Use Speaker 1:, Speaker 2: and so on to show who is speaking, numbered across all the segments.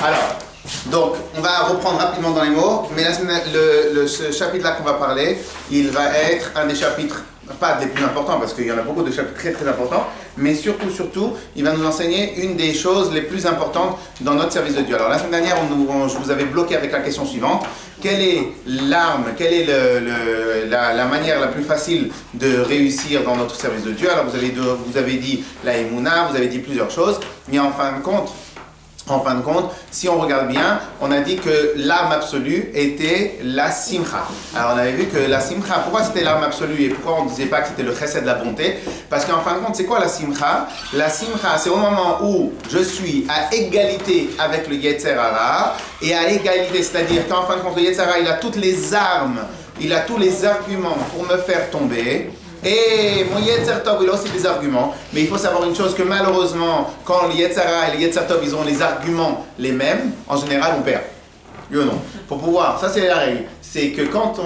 Speaker 1: Alors, donc, on va reprendre rapidement dans les mots, mais ce chapitre-là qu'on va parler, il va être un des chapitres, pas des plus importants, parce qu'il y en a beaucoup de chapitres très très importants, mais surtout, il va nous enseigner une des choses les plus importantes dans notre service de Dieu. Alors, la semaine dernière, je vous avais bloqué avec la question suivante. Quelle est l'arme, quelle est la manière la plus facile de réussir dans notre service de Dieu? Alors, vous avez dit la Emouna, vous avez dit plusieurs choses, mais en fin de compte, si on regarde bien, on a dit que l'arme absolue était la simcha. Alors on avait vu que la simcha, pourquoi c'était l'arme absolue et pourquoi on ne disait pas que c'était le chesed de la bonté? Parce qu'en fin de compte, c'est quoi la simcha? La simcha, c'est au moment où je suis à égalité avec le Yetzer Hara, et à égalité, c'est-à-dire qu'en fin de compte, le Yetzer Hara, il a toutes les armes, il a tous les arguments pour me faire tomber. Et mon Yetzer Tov, il a aussi des arguments, mais il faut savoir une chose, que malheureusement, quand le Yetzer Hara et le Yetzer Tov, ils ont les arguments les mêmes, en général, on perd. Oui ou non? Pour pouvoir, ça c'est la règle, c'est que quand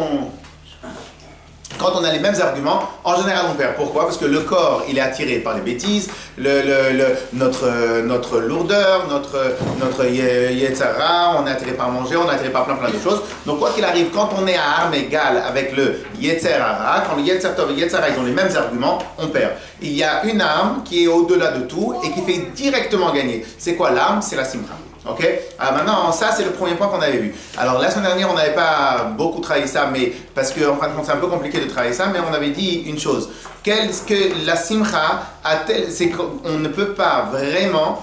Speaker 1: on a les mêmes arguments, en général on perd. Pourquoi? Parce que le corps, il est attiré par les bêtises, notre lourdeur, notre Yetzer Hara, on est attiré par manger, on est attiré par plein de choses. Donc quoi qu'il arrive, quand on est à armes égales avec le Yetzer Hara, quand le Yetzer Tov et le Yetzer Hara, ils ont les mêmes arguments, on perd. Il y a une arme qui est au-delà de tout et qui fait directement gagner. C'est quoi l'arme? C'est la simcha. Ok? Alors maintenant, ça c'est le premier point qu'on avait vu. Alors la semaine dernière, on n'avait pas beaucoup travaillé ça, mais parce qu'en fin de compte, c'est un peu compliqué de travailler ça, mais on avait dit une chose. Qu'est-ce que la simcha a-t-elle? C'est qu'on ne peut pas vraiment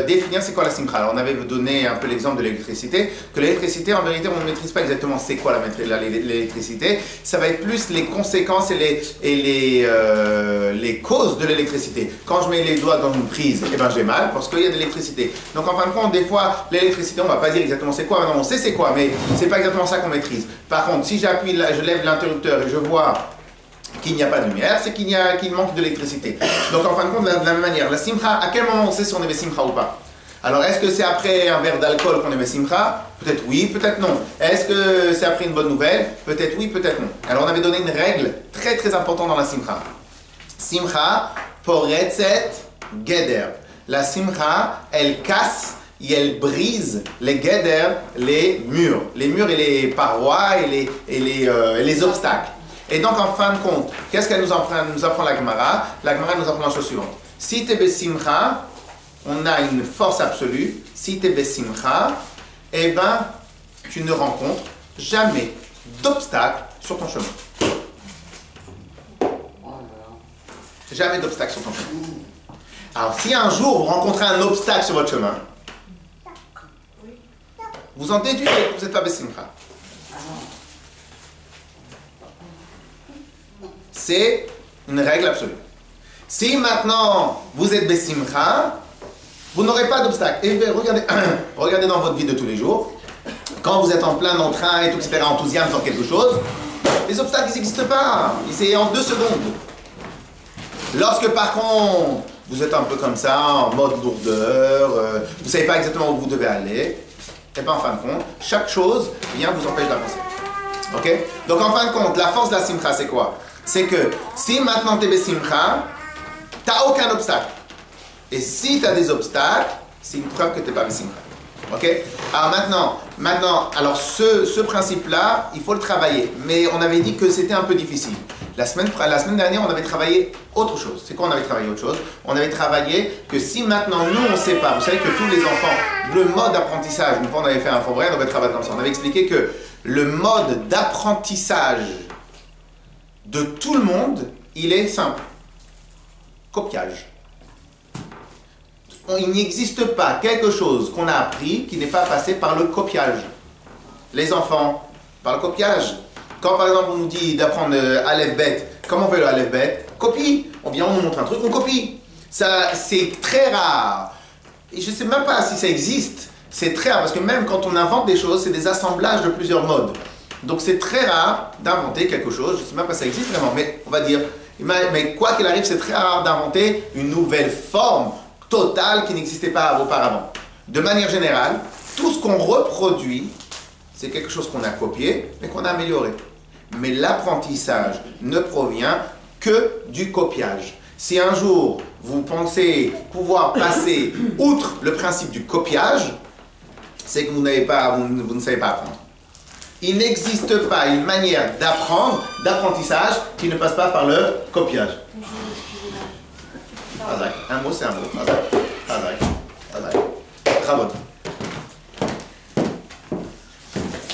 Speaker 1: définir c'est quoi la simcha. Alors on avait donné un peu l'exemple de l'électricité, que l'électricité en vérité on ne maîtrise pas exactement c'est quoi l'électricité, ça va être plus les conséquences et les causes de l'électricité. Quand je mets les doigts dans une prise, eh ben j'ai mal parce qu'il y a de l'électricité. Donc en fin de compte, des fois l'électricité on ne va pas dire exactement c'est quoi, non on sait c'est quoi, mais c'est pas exactement ça qu'on maîtrise. Par contre si j'appuie, je lève l'interrupteur et je vois qu'il n'y a pas de lumière, c'est qu'il manque de l'électricité. Donc en fin de compte, de la même manière, la simcha, à quel moment on sait si on est simcha ou pas? Alors est-ce que c'est après un verre d'alcool qu'on est simcha? Peut-être oui, peut-être non. Est-ce que c'est après une bonne nouvelle? Peut-être oui, peut-être non. Alors on avait donné une règle très très importante dans la simcha. Simcha, poretzet geder. La simcha, elle casse et elle brise les geder, les murs et les parois et les obstacles. Et donc, en fin de compte, qu'est-ce qu'elle nous apprend la Gemara? La Gemara nous apprend la chose suivante. Si tu es besimcha, on a une force absolue. Si tu es besimcha, eh ben, tu ne rencontres jamais d'obstacle sur ton chemin. Jamais d'obstacle sur ton chemin. Alors, si un jour vous rencontrez un obstacle sur votre chemin, vous en déduisez que vous n'êtes pas besimcha. C'est une règle absolue. Si maintenant vous êtes besimcha, vous n'aurez pas d'obstacle. Et regardez dans votre vie de tous les jours, quand vous êtes en plein entrain et tout, etc., enthousiasme sur quelque chose, les obstacles ils n'existent pas. C'est en 2 secondes. Lorsque par contre, vous êtes un peu comme ça, en mode lourdeur, vous ne savez pas exactement où vous devez aller, et bien en fin de compte, chaque chose vient vous empêche d'avancer. Ok? Donc en fin de compte, la force de la simcha, c'est quoi? C'est que si maintenant tu es besimcha, tu n'as aucun obstacle. Et si tu as des obstacles, c'est une preuve que tu n'es pas besimcha. Ok? Alors maintenant, alors ce principe-là, il faut le travailler. Mais on avait dit que c'était un peu difficile. La semaine dernière, on avait travaillé autre chose. C'est quoi on avait travaillé autre chose? On avait travaillé que si maintenant nous on ne sait pas, vous savez que tous les enfants, le mode d'apprentissage, une fois on avait fait un faux vrai, on avait travaillé comme ça. On avait expliqué que le mode d'apprentissage de tout le monde, il est simple. Copiage. Il n'existe pas quelque chose qu'on a appris qui n'est pas passé par le copiage. Les enfants, par le copiage. Quand par exemple on nous dit d'apprendre Aleph Bet, comment on fait le Aleph Bet? Copie. On vient, on nous montre un truc, on copie. Ça, c'est très rare. Et je ne sais même pas si ça existe. C'est très rare parce que même quand on invente des choses, c'est des assemblages de plusieurs modes. Donc c'est très rare d'inventer quelque chose. Je ne sais même pas si ça existe vraiment, mais on va dire. Mais quoi qu'il arrive, c'est très rare d'inventer une nouvelle forme totale qui n'existait pas auparavant. De manière générale, tout ce qu'on reproduit, c'est quelque chose qu'on a copié, mais qu'on a amélioré. Mais l'apprentissage ne provient que du copiage. Si un jour vous pensez pouvoir passer outre le principe du copiage, c'est que vous ne savez pas apprendre. Il n'existe pas une manière d'apprendre, d'apprentissage, qui ne passe pas par le copiage. Un mot, c'est un mot. Bravo.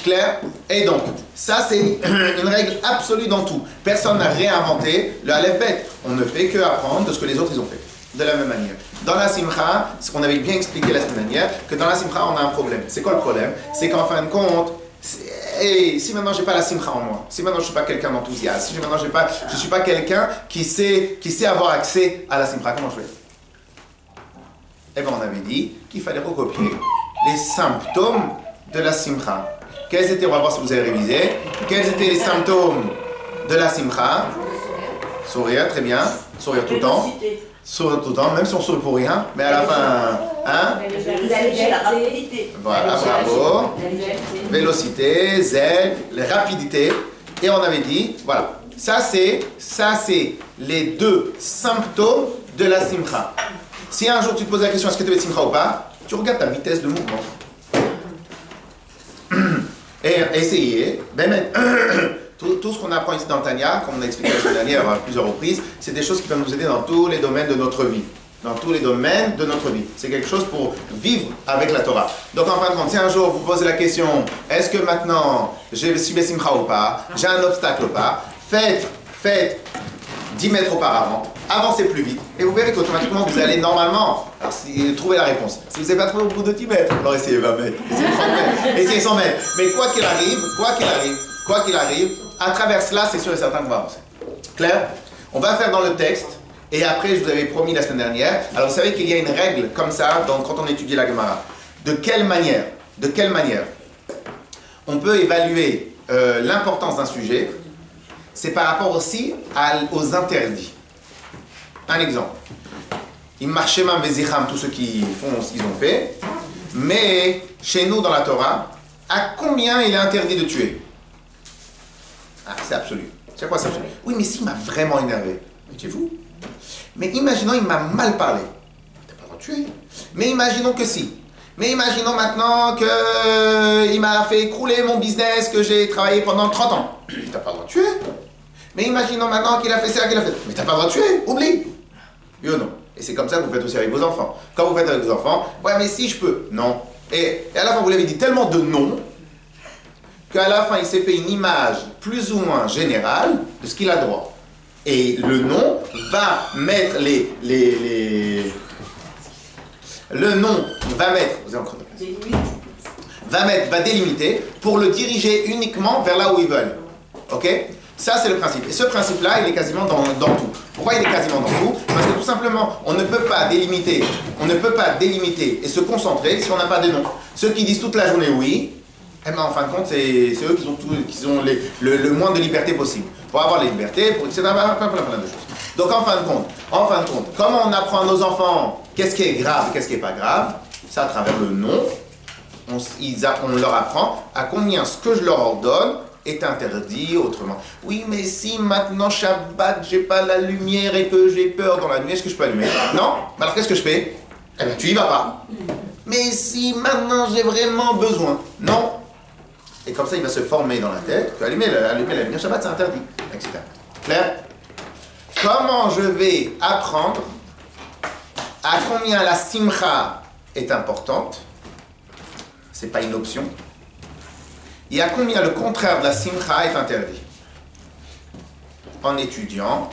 Speaker 1: Clair? Et donc, ça c'est une règle absolue dans tout. Personne n'a réinventé le Aleph Bet. On ne fait que apprendre de ce que les autres ils ont fait. De la même manière. Dans la Simcha, ce qu'on avait bien expliqué la semaine dernière, que dans la Simcha on a un problème. C'est quoi le problème? C'est qu'en fin de compte, si maintenant j'ai pas la Simcha en moi, si maintenant je suis pas quelqu'un d'enthousiaste, si maintenant je suis pas quelqu'un qui sait avoir accès à la Simcha, comment je fais? Eh bien on avait dit qu'il fallait recopier les symptômes de la Simcha. Quels étaient, on va voir si vous avez révisé, quels étaient les symptômes de la Simcha? Sourire, très bien. Sourire tout le temps. Sourire tout le temps, même si on sourit pour rien, mais à la fin, hein?
Speaker 2: La rapidité.
Speaker 1: Voilà, bravo. Vélocité, zèle, rapidité. Et on avait dit, voilà, ça c'est les deux symptômes de la Simcha. Si un jour tu te poses la question, est-ce que tu es Simcha ou pas? Tu regardes ta vitesse de mouvement. Et essayez, tout ce qu'on apprend ici dans le Tanya, comme on a expliqué la semaine dernière à plusieurs reprises, c'est des choses qui peuvent nous aider dans tous les domaines de notre vie. Dans tous les domaines de notre vie. C'est quelque chose pour vivre avec la Torah. Donc en fin de compte, si un jour vous posez la question, est-ce que maintenant je suis Bessimcha ou pas, j'ai un obstacle ou pas, faites 10 mètres auparavant, avancez plus vite, et vous verrez qu'automatiquement vous allez normalement trouver la réponse. Si vous n'avez pas trouvé au bout de 10 mètres, alors essayez 20 mètres, essayez 30 mètres, essayez 100 mètres. Mais quoi qu'il arrive, à travers cela, c'est sûr et certain qu'on va avancer. Clair? On va faire dans le texte, et après, je vous avais promis la semaine dernière, alors vous savez qu'il y a une règle comme ça, quand on étudie la Gemara. De quelle manière on peut évaluer l'importance d'un sujet? C'est par rapport aussi aux interdits. Un exemple. Immarchemam vezicham, tous ceux qui font ce qu'ils ont fait. Mais chez nous, dans la Torah, à combien il est interdit de tuer? Ah, c'est absolu. C'est quoi, c'est absolu? Oui, mais s'il m'a vraiment énervé, mais tu es fou. Mais imaginons, il m'a mal parlé. T'as pas le droit de tuer. Mais imaginons que si. Mais imaginons maintenant qu'il m'a fait écrouler mon business que j'ai travaillé pendant 30 ans. T'as pas le droit de tuer. Mais imaginons maintenant qu'il a fait ça, qu'il a fait. Mais t'as pas le droit de tuer, oublie. Oui ou non? Et c'est comme ça que vous faites aussi avec vos enfants. Quand vous faites avec vos enfants, ouais, mais si je peux. Non. Et à la fin, vous l'avez dit tellement de non, qu'à la fin, il s'est fait une image plus ou moins générale de ce qu'il a droit. Et le non va mettre le non va mettre, vous avez encore va délimiter pour le diriger uniquement vers là où il veut aller. Ok? Ça, c'est le principe. Et ce principe-là, il est quasiment dans tout. Pourquoi il est quasiment dans tout? Parce que tout simplement, on ne peut pas délimiter et se concentrer si on n'a pas de nom. Ceux qui disent toute la journée oui, eh ben, en fin de compte, c'est eux qui ont le moins de liberté possible. Pour avoir la liberté, pour etc. Plein de choses. Donc en fin de compte, comment on apprend à nos enfants qu'est-ce qui est grave et qu'est-ce qui n'est pas grave? C'est à travers le nom. On leur apprend à combien ce que je leur ordonne est interdit autrement. Oui, mais si maintenant Shabbat, j'ai pas la lumière et que j'ai peur dans la nuit, est-ce que je peux allumer? Non? Alors qu'est-ce que je fais? Eh bien, tu y vas pas. Mais si maintenant j'ai vraiment besoin? Non? Et comme ça, il va se former dans la tête que allumer la lumière Shabbat, c'est interdit, etc. Clair? Comment je vais apprendre à combien la simcha est importante? C'est pas une option. Et à combien le contraire de la simcha est interdit? En étudiant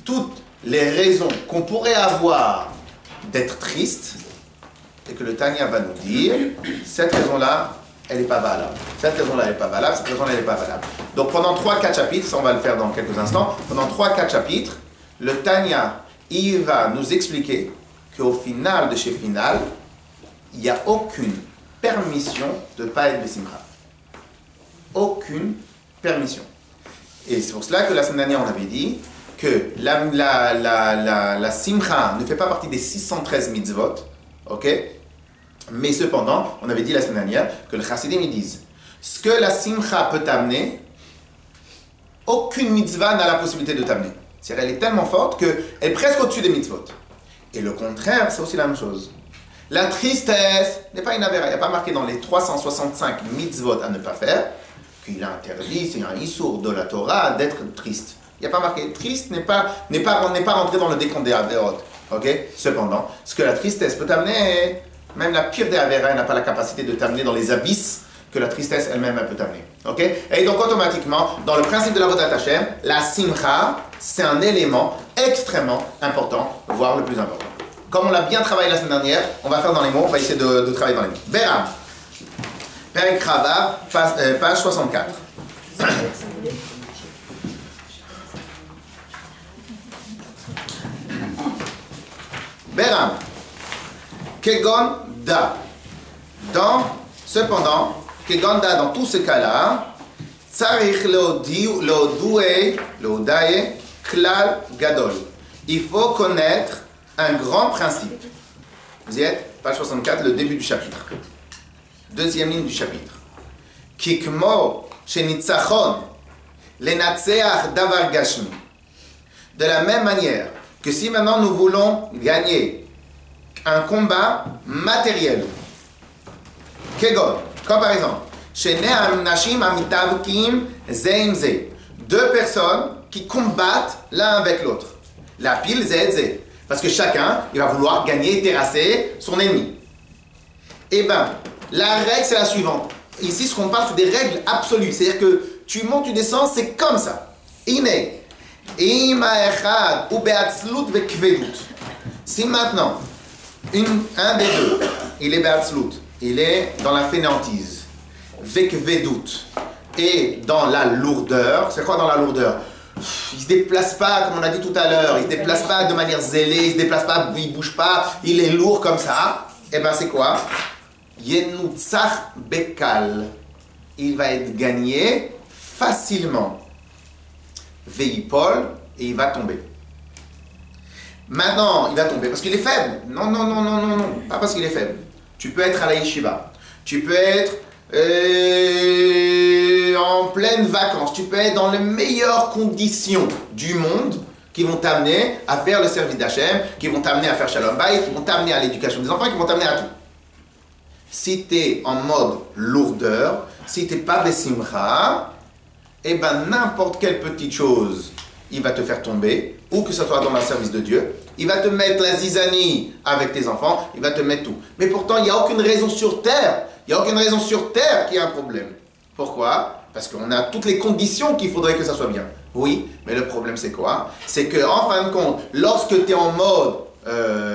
Speaker 1: toutes les raisons qu'on pourrait avoir d'être triste, et que le Tanya va nous dire, cette raison-là, elle n'est pas valable. Cette raison-là, elle n'est pas valable. Cette raison-là, elle n'est pas valable. Donc pendant 3-4 chapitres, ça on va le faire dans quelques instants, pendant 3-4 chapitres, le Tanya, il va nous expliquer qu'au final de chez Final, il n'y a aucune permission de ne pas être Bessimcha. Aucune permission. Et c'est pour cela que la semaine dernière, on avait dit que la Simcha ne fait pas partie des 613 mitzvot, ok? Mais cependant, on avait dit la semaine dernière que les chassidim ils disent ce que la Simcha peut t'amener, aucune mitzvah n'a la possibilité de t'amener. C'est-à-dire, elle est tellement forte qu'elle est presque au-dessus des mitzvot. Et le contraire, c'est aussi la même chose. La tristesse n'est pas une avéra. Il n'y a pas marqué dans les 365 mitzvot à ne pas faire qu'il est interdit, c'est un issour de la Torah d'être triste. Il n'y a pas marqué. Triste n'est pas rentré dans le décompte des avérotes. Okay? Cependant, ce que la tristesse peut t'amener, même la pire des avéras n'a pas la capacité de t'amener dans les abysses que la tristesse elle-même elle peut t'amener. Okay? Et donc automatiquement, dans le principe de la Avodat Hashem, la simcha, c'est un élément extrêmement important, voire le plus important. Comme on l'a bien travaillé la semaine dernière, on va faire dans les mots, on va essayer de travailler dans les mots. Beram, Perek Ravav, page 64. Beram, Kegon Da. Cependant, Kegon Da, dans tous ces cas-là, Tsarich Leodaye Klal Gadol. Il faut connaître un grand principe. Vous y êtes? Page 64, le début du chapitre. Deuxième ligne du chapitre. Kikmo Shenitzachon Lenatseach Davar Gashmi. De la même manière que si maintenant nous voulons gagner un combat matériel, Kegon, comme par exemple, deux personnes qui combattent l'un avec l'autre. La pile zé. Parce que chacun, il va vouloir gagner et terrasser son ennemi. Eh bien, la règle, c'est la suivante. Ici, ce qu'on parle, c'est des règles absolues. C'est-à-dire que tu montes, tu descends, c'est comme ça. Si maintenant, un des deux, il est be'atzlut, il est dans la fainéantise, vekvedut, et dans la lourdeur, c'est quoi dans la lourdeur? Il ne se déplace pas, comme on a dit tout à l'heure, il ne se déplace pas de manière zélée, il ne se déplace pas, il ne bouge pas, il est lourd comme ça. Et bien c'est quoi? Yenutzach bekal. Il va être gagné facilement. Veipol, et il va tomber. Maintenant, il va tomber parce qu'il est faible. Non, pas parce qu'il est faible. Tu peux être à la yeshiva. Tu peux être en pleine vacances, tu peux être dans les meilleures conditions du monde qui vont t'amener à faire le service d'Hachem, qui vont t'amener à faire Shalom Bayit, qui vont t'amener à l'éducation des enfants, qui vont t'amener à tout. Si tu es en mode lourdeur, si tu n'es pas besimcha, eh ben n'importe quelle petite chose, il va te faire tomber, ou que ce soit dans le service de Dieu, il va te mettre la zizanie avec tes enfants, il va te mettre tout. Mais pourtant, il n'y a aucune raison sur terre. Il n'y a aucune raison sur terre qu'il y ait un problème. Pourquoi? Parce qu'on a toutes les conditions qu'il faudrait que ça soit bien. Oui, mais le problème c'est quoi? C'est qu'en fin de compte, lorsque tu es en mode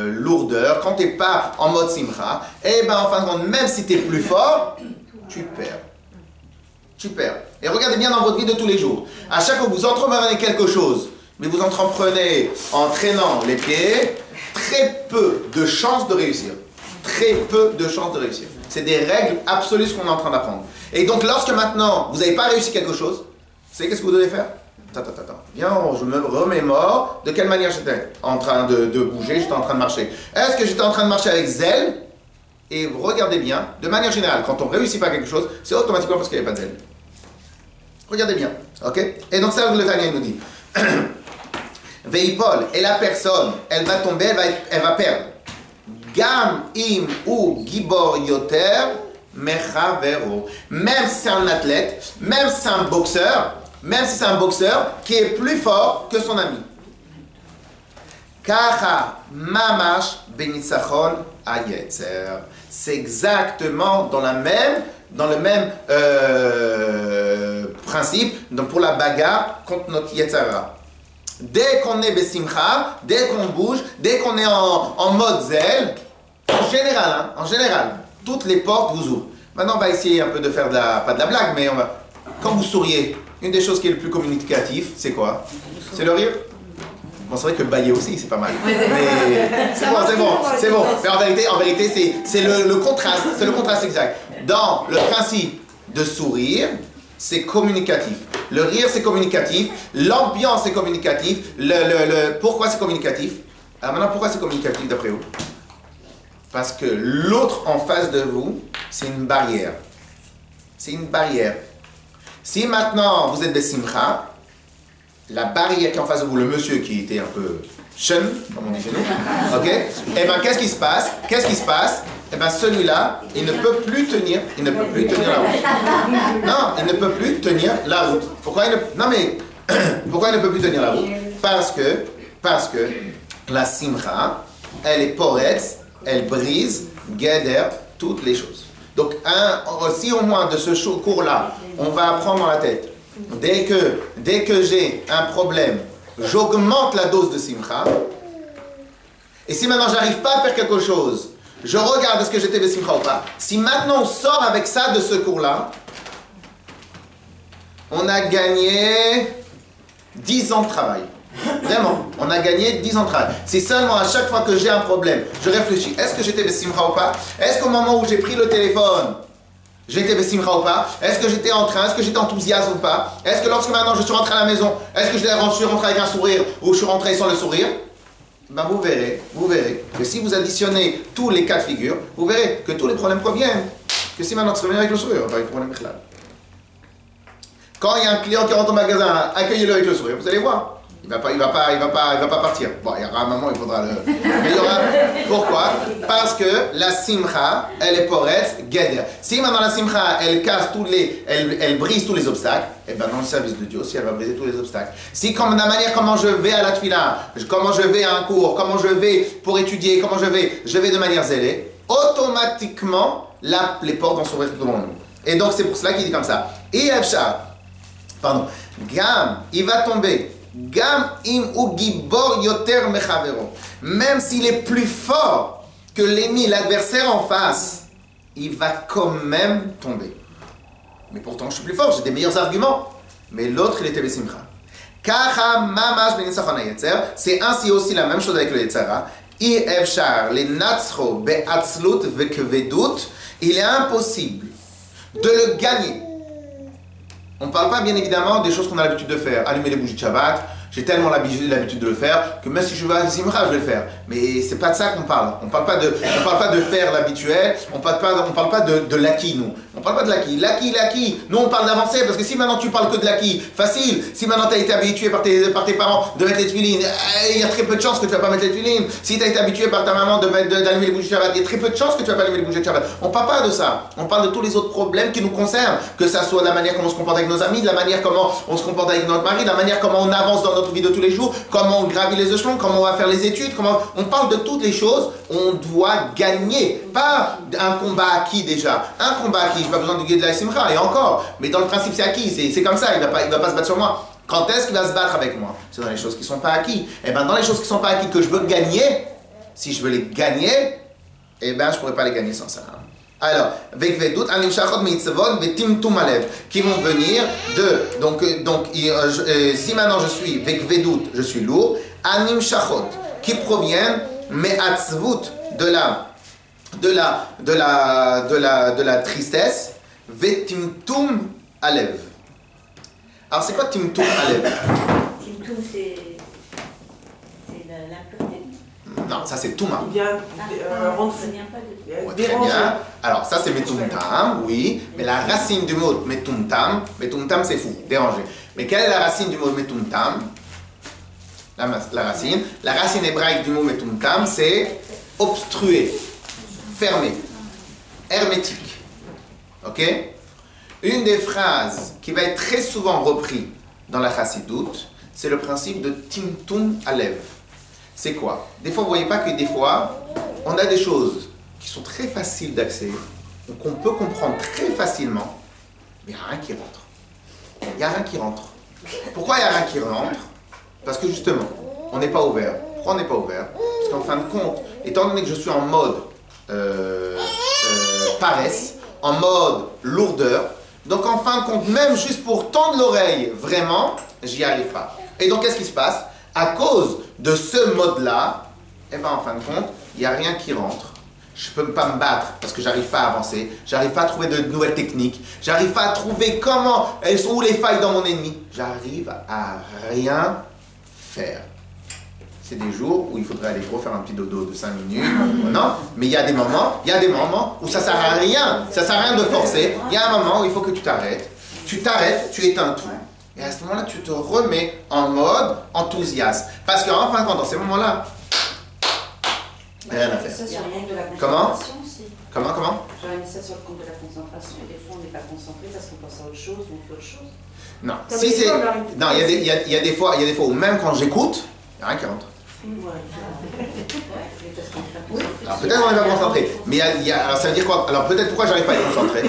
Speaker 1: lourdeur, quand tu n'es pas en mode simcha, eh ben en fin de compte, même si tu es plus fort, tu perds. Tu perds. Et regardez bien dans votre vie de tous les jours. À chaque fois que vous entreprenez quelque chose, mais vous entreprenez en traînant les pieds, très peu de chances de réussir. Très peu de chances de réussir. C'est des règles absolues ce qu'on est en train d'apprendre. Et donc, lorsque maintenant, vous n'avez pas réussi quelque chose, vous savez qu'est-ce que vous devez faire? Attends. Viens, je me remémore de quelle manière j'étais en train de bouger, j'étais en train de marcher. Est-ce que j'étais en train de marcher avec zèle? Et regardez bien, de manière générale, quand on ne réussit pas quelque chose, c'est automatiquement parce qu'il n'y avait pas de zèle. Regardez bien, ok? Et donc ça, le Tanya nous dit. Veipol, et la personne, elle va tomber, elle va perdre. Gam im ou gibor yoter mechavero. Même si c'est un athlète, même si c'est un boxeur, qui est plus fort que son ami. Kacha mamash benitzachon ayetzer. C'est exactement dans le même principe donc pour la bagarre contre notre yetzara. Dès qu'on est besimcha, dès qu'on bouge, dès qu'on est en mode zèle, en général, toutes les portes vous ouvrent. Maintenant, on va essayer un peu de faire pas de la blague, mais quand vous souriez, une des choses qui est le plus communicatif, c'est quoi? C'est le rire. Bon, c'est vrai que bailler aussi, c'est pas mal. Mais c'est bon. Mais en vérité, c'est le contraste, c'est le contraste exact. Dans le principe de sourire, c'est communicatif. Le rire, c'est communicatif. L'ambiance, c'est communicatif. Pourquoi c'est communicatif? Alors maintenant, pourquoi c'est communicatif d'après vous? Parce que l'autre en face de vous, c'est une barrière. C'est une barrière. Si maintenant vous êtes des simcha, la barrière qui est en face de vous, le monsieur qui était un peu chum, comme on dit chez nous, ok? Et bien, qu'est-ce qui se passe? Eh bien, celui-là, il ne peut plus tenir la route. Non, il ne peut plus tenir la route. Pourquoi il ne peut plus tenir la route? Parce que la simcha, elle est poretz, elle brise, guéder, toutes les choses. Donc, si au moins de ce cours-là, on va apprendre dans la tête, dès que j'ai un problème, j'augmente la dose de simcha, et si maintenant j'arrive pas à faire quelque chose, je regarde est-ce que j'étais de simcha ou pas. Si maintenant on sort avec ça de ce cours-là, on a gagné 10 ans de travail. Vraiment, on a gagné 10 ans de travail. Si seulement à chaque fois que j'ai un problème, je réfléchis, est-ce que j'étais Bessimcha ou pas? Est-ce qu'au moment où j'ai pris le téléphone, j'étais Bessimcha ou pas? Est-ce que j'étais en train? Est-ce que j'étais enthousiaste ou pas? Est-ce que lorsque maintenant je suis rentré à la maison, est-ce que je suis rentré avec un sourire ou je suis rentré sans le sourire? Ben vous verrez que si vous additionnez tous les cas de figure, vous verrez que tous les problèmes proviennent. Que si maintenant tu reviens avec le sourire, pas avec le problème là. Quand il y a un client qui rentre au magasin, accueillez-le avec le sourire, vous allez voir. Il va pas partir. Bon, il y aura un moment, il faudra le... Mais il y aura... Pourquoi? Parce que la simcha, elle est poretz, guéder. Si maintenant la simcha, elle casse elle brise tous les obstacles, et bien dans le service de Dieu aussi, elle va briser tous les obstacles. Si comme la manière comment je vais à la tefila, comment je vais à un cours, comment je vais pour étudier, comment je vais de manière zélée, automatiquement, là, les portes vont s'ouvrir tout devant nous. Et donc c'est pour cela qu'il dit comme ça. Et Gam, il va tomber. Gam im u gibor yoter mechavero. Même s'il est plus fort que l'ennemi, l'adversaire en face, il va quand même tomber. Mais pourtant, je suis plus fort, j'ai des meilleurs arguments. Mais l'autre, il était besimcha. Kacha mamash ben nisachon hayetzer. C'est ainsi aussi la même chose avec le yetzara. I efshar le natzro be'atzlut ve'kvedut. Il est impossible de le gagner. On ne parle pas bien évidemment des choses qu'on a l'habitude de faire. Allumer les bougies de Shabbat, j'ai tellement l'habitude de le faire que même si je vais à la simcha, je vais le faire. Mais c'est pas de ça qu'on parle. On parle pas de faire l'habituel, on parle pas de l'acquis, nous. On parle pas de l'acquis. L'acquis. Nous, on parle d'avancer parce que si maintenant tu parles que de l'acquis, facile. Si maintenant tu as été habitué par tes parents de mettre les tefilines, il y a très peu de chances que tu vas pas mettre les tefilines. Si tu as été habitué par ta maman d'allumer les bougies de Shabbat, il y a très peu de chances que tu vas pas allumer les bougies de Shabbat. On parle pas de ça. On parle de tous les autres problèmes qui nous concernent. Que ça soit la manière comment on se comporte avec nos amis, de la manière comment on se comporte avec notre mari, de la manière comment on avance dans notre vie de tous les jours, comment on gravit les échelons, comment on va faire les études, on parle de toutes les choses, on doit gagner, pas un combat acquis déjà, un combat acquis, j'ai pas besoin de guider de la simcha, et encore, mais dans le principe c'est acquis, c'est comme ça, il va pas se battre sur moi. Quand est-ce qu'il va se battre avec moi? C'est dans les choses qui sont pas acquis. Et bien dans les choses qui sont pas acquis que je veux gagner, si je veux les gagner, eh ben je pourrais pas les gagner sans ça. Alors, vekvedut anim shachot mitzvot vetimtum alev, qui vont venir de donc si maintenant je suis vekvedut, je suis lourd, anim shachot, qui proviennent me'atzvut de la tristesse, vetimtum alev. Alors c'est quoi timtum alev?
Speaker 2: Timtum c'est l'impureté.
Speaker 1: Non, ça c'est Touma.
Speaker 2: Il vient
Speaker 1: Très bien. Alors ça c'est Metumtam, oui. Mais la racine du mot Metumtam c'est fou, dérangé. Mais quelle est la racine du mot Metumtam? La racine hébraïque du mot Metumtam c'est obstrué, fermé, hermétique. Ok? Une des phrases qui va être très souvent reprise dans la Chassidoute, c'est le principe de Timtum Alev. C'est quoi? Des fois, vous ne voyez pas que des fois, on a des choses qui sont très faciles d'accès, qu'on peut comprendre très facilement, mais il n'y a rien qui rentre. Il n'y a rien qui rentre. Pourquoi il n'y a rien qui rentre? Parce que justement, on n'est pas ouvert. Pourquoi on n'est pas ouvert? Parce qu'en fin de compte, étant donné que je suis en mode paresse, en mode lourdeur, donc en fin de compte, même juste pour tendre l'oreille, vraiment, j'y arrive pas. Et donc qu'est-ce qui se passe? À cause de ce mode-là, eh ben en fin de compte, il n'y a rien qui rentre. Je ne peux pas me battre parce que j'arrive pas à avancer, j'arrive pas à trouver de nouvelles techniques, j'arrive pas à trouver comment, elles sont où les failles dans mon ennemi. J'arrive à rien faire. C'est des jours où il faudrait aller faire un petit dodo de 5 minutes, non? Mais il y a des moments où ça ne sert à rien, ça ne sert à rien de forcer. Il y a un moment où il faut que tu t'arrêtes, tu éteins tout. Et à ce moment-là, tu te remets en mode enthousiasme. Parce qu'en fin de compte, dans ces moments-là, rien à faire. Comment? Comment?
Speaker 3: J'aurais mis ça sur le compte de la concentration. Et des fois, on n'est pas concentré parce qu'on pense à autre chose ou on fait autre chose.
Speaker 1: Non, si c'est... Non, il y a des fois où même quand j'écoute, il n'y a rien qui rentre. Alors peut-être on n'est pas concentré. Mais alors ça veut dire quoi? Alors peut-être pourquoi j'arrive pas à être concentré?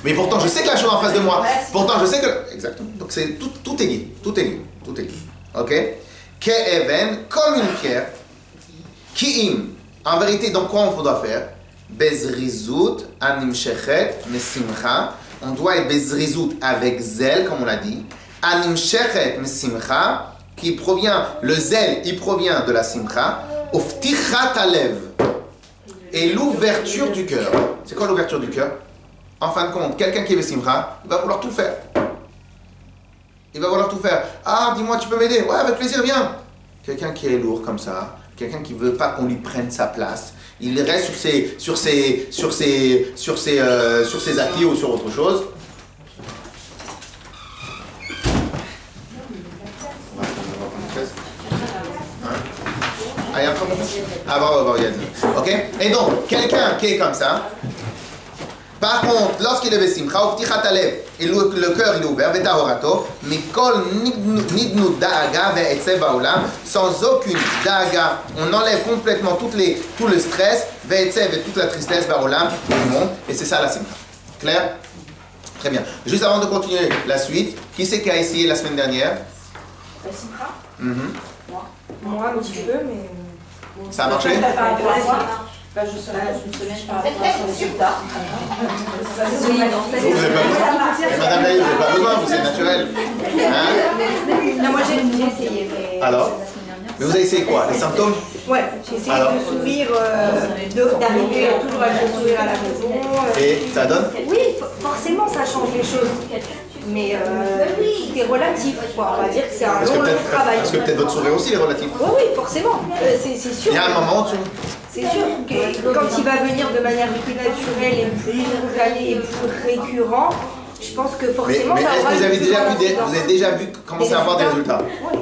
Speaker 1: Mais pourtant je sais que la chose en face de moi. Pourtant je sais que... Exactement. Donc c'est tout est lié. Tout est lié. Tout est lié. Ok? Ke'even, comme une pierre. Ki'im. En vérité, donc quoi on doit faire? Bezrizut animshechet mesimcha. On doit être bezrizut avec zèle, comme on l'a dit. Animshechet mesimcha, qui provient, le zèle, il provient de la simcha. Uftichat alev. Et l'ouverture du cœur. C'est quoi l'ouverture du cœur? En fin de compte, quelqu'un qui est simcha, il va vouloir tout faire. Il va vouloir tout faire. Ah, dis-moi, tu peux m'aider? Ouais, avec plaisir, viens. Quelqu'un qui est lourd comme ça, quelqu'un qui ne veut pas qu'on lui prenne sa place, il reste sur ses acquis ou sur autre chose. Ah, bon, ok? Et donc, quelqu'un qui est comme ça, par contre, lorsqu'il est besimcha, et le cœur il est ouvert, sans aucune daga, on enlève complètement tout le stress, et toute la tristesse du monde, et c'est ça la simcha. Clair? Très bien. Juste avant de continuer la suite, qui c'est qui a essayé la semaine dernière?
Speaker 3: La simcha?
Speaker 4: Moi, un petit peu, mais...
Speaker 1: Ça a marché?
Speaker 3: Je serai dans une semaine par rapport à son résultat.
Speaker 1: Madame Laïd, vous n'avez pas besoin, vous êtes naturel.
Speaker 4: Non, moi j'ai essayé.
Speaker 1: Alors? Mais vous avez essayé quoi? Les symptômes?
Speaker 4: Ouais, j'ai essayé de sourire, d'arriver toujours avec le sourire à la maison.
Speaker 1: Et ça donne?
Speaker 4: Oui, forcément ça change les choses. Mais tout est relatif, quoi. On va dire que c'est un long travail.
Speaker 1: Parce que peut-être votre sourire aussi est relatif.
Speaker 4: Oui, forcément, c'est sûr.
Speaker 1: Il y a un moment où
Speaker 4: c'est sûr que quand il va venir de manière plus naturelle et plus spontanée et plus récurrent, je pense que forcément
Speaker 1: mais
Speaker 4: ça
Speaker 1: est-ce
Speaker 4: aura
Speaker 1: que vous avez déjà vu commencer à avoir des résultats?
Speaker 4: Oui.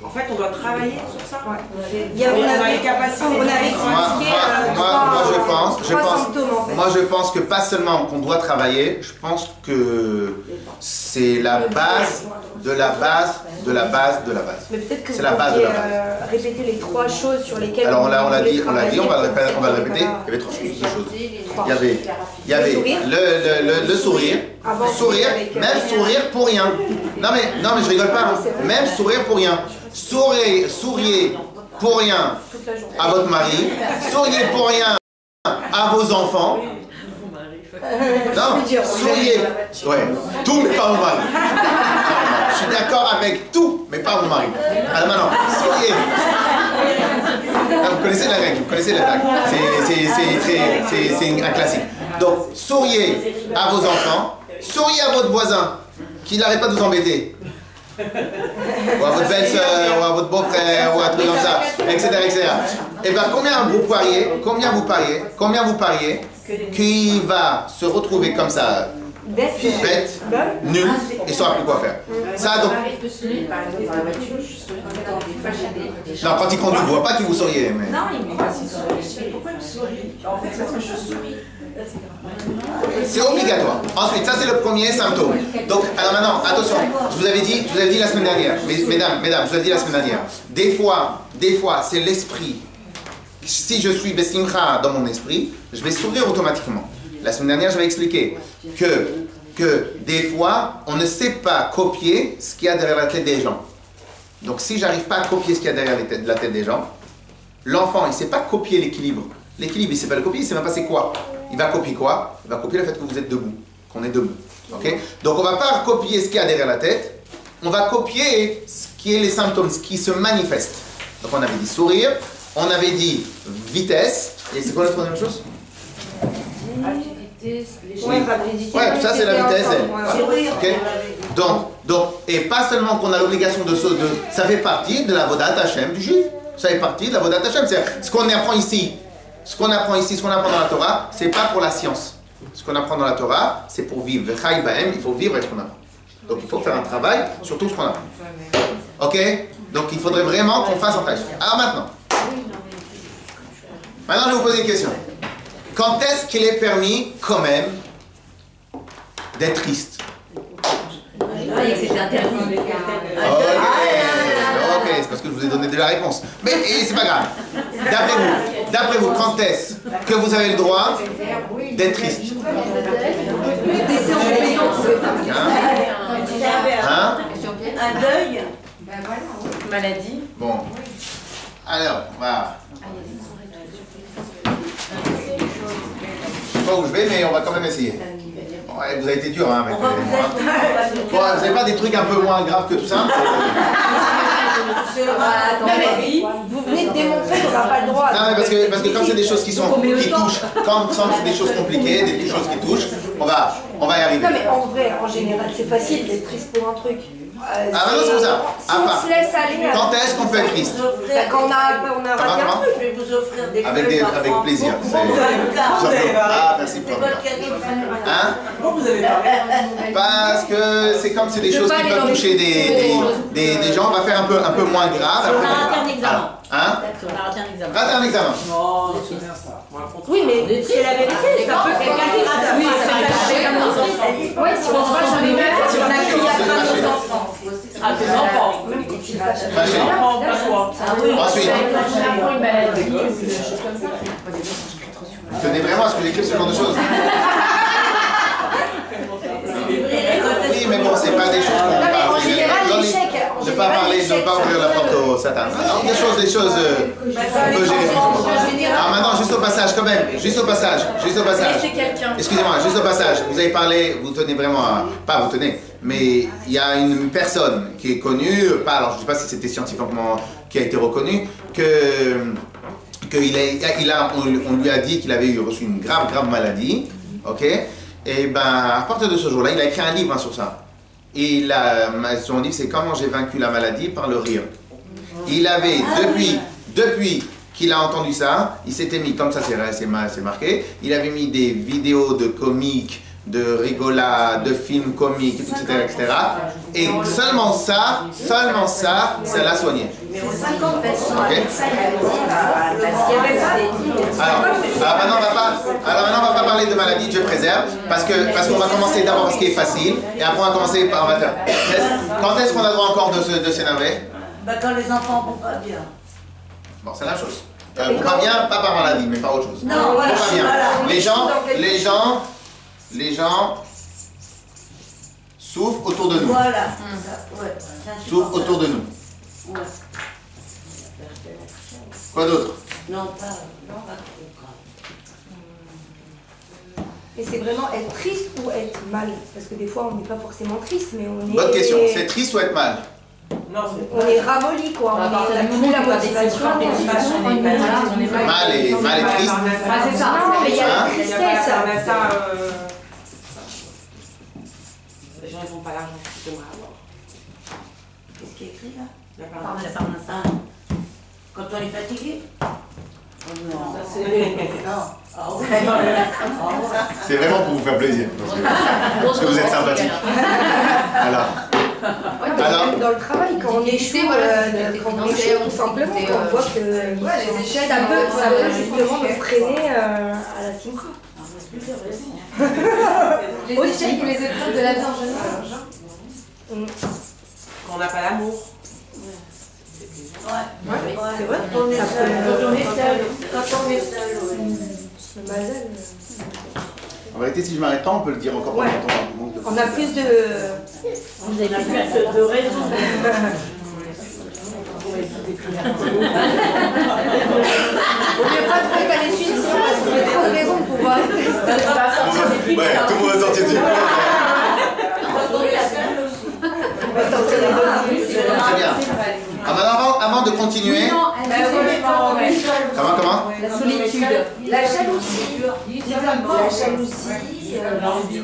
Speaker 5: En fait, on doit travailler sur ça.
Speaker 4: Ouais. On avait expliqué trois symptômes en fait.
Speaker 1: Moi je pense que pas seulement qu'on doit travailler, je pense que c'est la base de la base de la base de la base.
Speaker 4: Mais peut-être que
Speaker 1: c'est
Speaker 4: vous
Speaker 1: la base de la base.
Speaker 4: Répéter les trois choses sur lesquelles
Speaker 1: alors on l'a dit, on va le répéter,
Speaker 4: voilà.
Speaker 1: Il y avait trois choses. Il y avait le sourire, même sourire pour rien. Non mais je rigole pas, même sourire pour rien. Souriez pour rien à votre mari, souriez pour rien à vos enfants. Non, souriez. Ouais, tout mais pas vos maris. Je suis d'accord avec tout, mais pas vos maris. Alors maintenant, souriez. Vous connaissez la règle, vous connaissez la règle. C'est un classique. Donc, souriez à vos enfants, souriez à votre voisin qui n'arrête pas de vous embêter. Ou à votre belle-sœur, ou à votre beau-frère, ou à un truc comme ça, etc. Et bien, combien vous pariez qu'il va se retrouver comme ça, bête, nul, et saura plus quoi faire. Ça, donc... Non, quand il conduit, il ne voit pas que vous souriez. Mais...
Speaker 3: Non, il me dit pourquoi il me sourit? En fait, c'est parce que je souris.
Speaker 1: C'est obligatoire. Ensuite, ça c'est le premier symptôme. Donc, alors maintenant, attention, je vous avais dit la semaine dernière, mesdames, je vous avais dit la semaine dernière, des fois, c'est l'esprit. Si je suis besimcha dans mon esprit, je vais sourire automatiquement. La semaine dernière, j'avais expliqué que des fois, on ne sait pas copier ce qu'il y a derrière la tête des gens. Donc, si j'arrive pas à copier ce qu'il y a derrière la tête des gens, l'enfant, il ne sait pas copier l'équilibre. L'équilibre, il ne sait pas le copier, il ne sait même pas c'est quoi. Il va copier quoi? Il va copier le fait que vous êtes debout, qu'on est debout. Okay? Donc on ne va pas copier ce qu'il y a derrière la tête, on va copier ce qui est les symptômes, ce qui se manifeste. Donc on avait dit sourire, on avait dit vitesse, et c'est quoi la troisième chose?
Speaker 3: Rapidité,
Speaker 4: rapidité.
Speaker 1: Ouais, tout ça c'est la vitesse. Okay? Donc, et pas seulement qu'on a l'obligation de... Ça fait partie de la Vodat Hashem du juif. Ça fait partie de la Vodat Hashem. C'est ce qu'on apprend ici. Ce qu'on apprend dans la Torah, c'est pas pour la science. Ce qu'on apprend dans la Torah, c'est pour vivre. Chai ba'em, il faut vivre avec ce qu'on apprend. Donc il faut faire un travail sur tout ce qu'on apprend. Ok? Donc il faudrait vraiment qu'on fasse un travail. Alors maintenant, je vais vous poser une question. Quand est-ce qu'il est permis, quand même, d'être triste?
Speaker 2: C'était interdit.
Speaker 1: Ok, c'est parce que je vous ai donné déjà la réponse. Mais c'est pas grave. D'après vous, quand est-ce que vous avez le droit d'être triste? Hein?
Speaker 2: Un deuil.
Speaker 3: Maladie.
Speaker 1: Bon. Alors, voilà. Je sais pas où je vais, mais on va quand même essayer. Ouais, vous avez été dur, hein, avec moi. Bon, vous n'avez pas des trucs un peu moins graves que tout ça?
Speaker 4: Vous venez de démontrer qu'on n'a pas le droit.
Speaker 1: Non, mais parce que quand c'est des choses qui touchent, quand c'est des choses compliquées, des choses qui touchent, on va y arriver.
Speaker 4: Non, mais en vrai, en général, c'est facile d'être triste pour un truc.
Speaker 1: Ah, non, c'est pour ça.
Speaker 4: Si on se laisse aller.
Speaker 1: Quand est-ce qu'on peut être triste?
Speaker 4: Quand on a raté un truc.
Speaker 2: Je vais vous offrir des
Speaker 1: Avec plaisir. Ah, merci pour ça. Hein?
Speaker 5: Pourquoi vous avez parlé?
Speaker 1: Parce que c'est comme c'est des choses qui peuvent toucher des gens, on va faire un peu moins grave.
Speaker 2: On a raté un examen.
Speaker 1: Hein?
Speaker 2: On a raté un examen.
Speaker 1: Raté un examen.
Speaker 5: Non, c'est bien ça.
Speaker 4: Oui, mais c'est la vérité. Ça peut quelqu'un qui rate.
Speaker 2: Oui, c'est fâché comme nos enfants.
Speaker 4: Oui, si on se fâche, j'en ai même. Si on a crié à nos enfants.
Speaker 5: Ah, tes enfants.
Speaker 1: Fâché.
Speaker 5: Enfants, pas toi.
Speaker 1: Ensuite, vous tenez vraiment à ce que j'écrive ce genre de choses? Oui, mais bon, c'est pas des choses qu'on parle.
Speaker 4: En général, l'échec.
Speaker 1: Ne pas parler, ne pas ouvrir la porte au Satan. Alors, des choses on peut gérer. Alors maintenant, juste au passage, quand même, juste au passage. Excusez-moi, juste au passage. Vous avez parlé, vous tenez vraiment à, pas vous tenez, mais il y a une personne qui est connue, pas, alors je ne sais pas si c'était scientifiquement qui a été reconnu, on lui a dit qu'il avait reçu une grave maladie, ok? Et ben, à partir de ce jour-là, il a écrit un livre sur ça. Et son livre, c'est Comment j'ai vaincu la maladie par le rire. Il avait, depuis qu'il a entendu ça, il s'était mis, comme ça c'est marqué, il avait mis des vidéos de comiques, de rigolades, de films comiques, etc. Et seulement ça l'a soigné. Okay. Alors maintenant on va pas parler de maladie, Dieu préserve, parce qu'on va commencer d'abord par ce qui est facile, et après on va commencer par matin. Quand est-ce qu'on a le droit encore de s'énerver?
Speaker 2: Quand les enfants vont pas bien.
Speaker 1: Bon, c'est la même chose. Vont pas bien, pas par maladie, mais par autre chose.
Speaker 2: Non, voilà,
Speaker 1: pas bien.
Speaker 2: voilà.
Speaker 1: Les gens souffrent autour de nous.
Speaker 2: Voilà.
Speaker 1: Souffrent autour de nous.
Speaker 2: Ouais.
Speaker 1: Quoi d'autre?
Speaker 2: Non, pas trop grave.
Speaker 4: Et c'est vraiment être triste ou être mal? Parce que des fois, on n'est pas forcément triste, mais on est...
Speaker 1: Bonne question. C'est triste ou être mal?
Speaker 5: Non,
Speaker 4: on est ramolli, quoi. On a plus la motivation.
Speaker 1: Mal et triste.
Speaker 4: C'est ça. Non, mais il y a la tristesse.
Speaker 5: Les gens, ils n'ont pas l'argent qu'ils devraient avoir.
Speaker 2: Qu'est-ce qui est écrit là?
Speaker 5: La
Speaker 2: Ah. Quand on est fatigué? Oh non. Ça c'est... Non. Ah ouais.
Speaker 1: C'est vraiment pour vous faire plaisir. Parce que vous êtes sympathique. Alors.
Speaker 4: Dans le travail, quand on échoue, tout simplement, on voit que ça peut justement nous freiner à la simcha.
Speaker 6: Les échecs ou les épreuves de la vie en général.
Speaker 5: Quand on n'a pas l'amour.
Speaker 2: Ouais.
Speaker 4: C'est vrai.
Speaker 2: Quand on est seul. Quand on est seul.
Speaker 1: En vérité, si je m'arrête pas, on peut le dire encore
Speaker 4: Ouais.
Speaker 1: longtemps.
Speaker 4: On a plus de...
Speaker 2: Vous avez plus de raison.
Speaker 4: On n'est pas trop étalé dessus, sinon parce qu'on a trop de raisons pour pouvoir être triste.
Speaker 1: Ouais, tout le monde va sortir du coup. Très bien. Avant de continuer. Comment?
Speaker 6: La solitude.
Speaker 4: La jalousie.
Speaker 6: La jalousie.
Speaker 5: L'envie,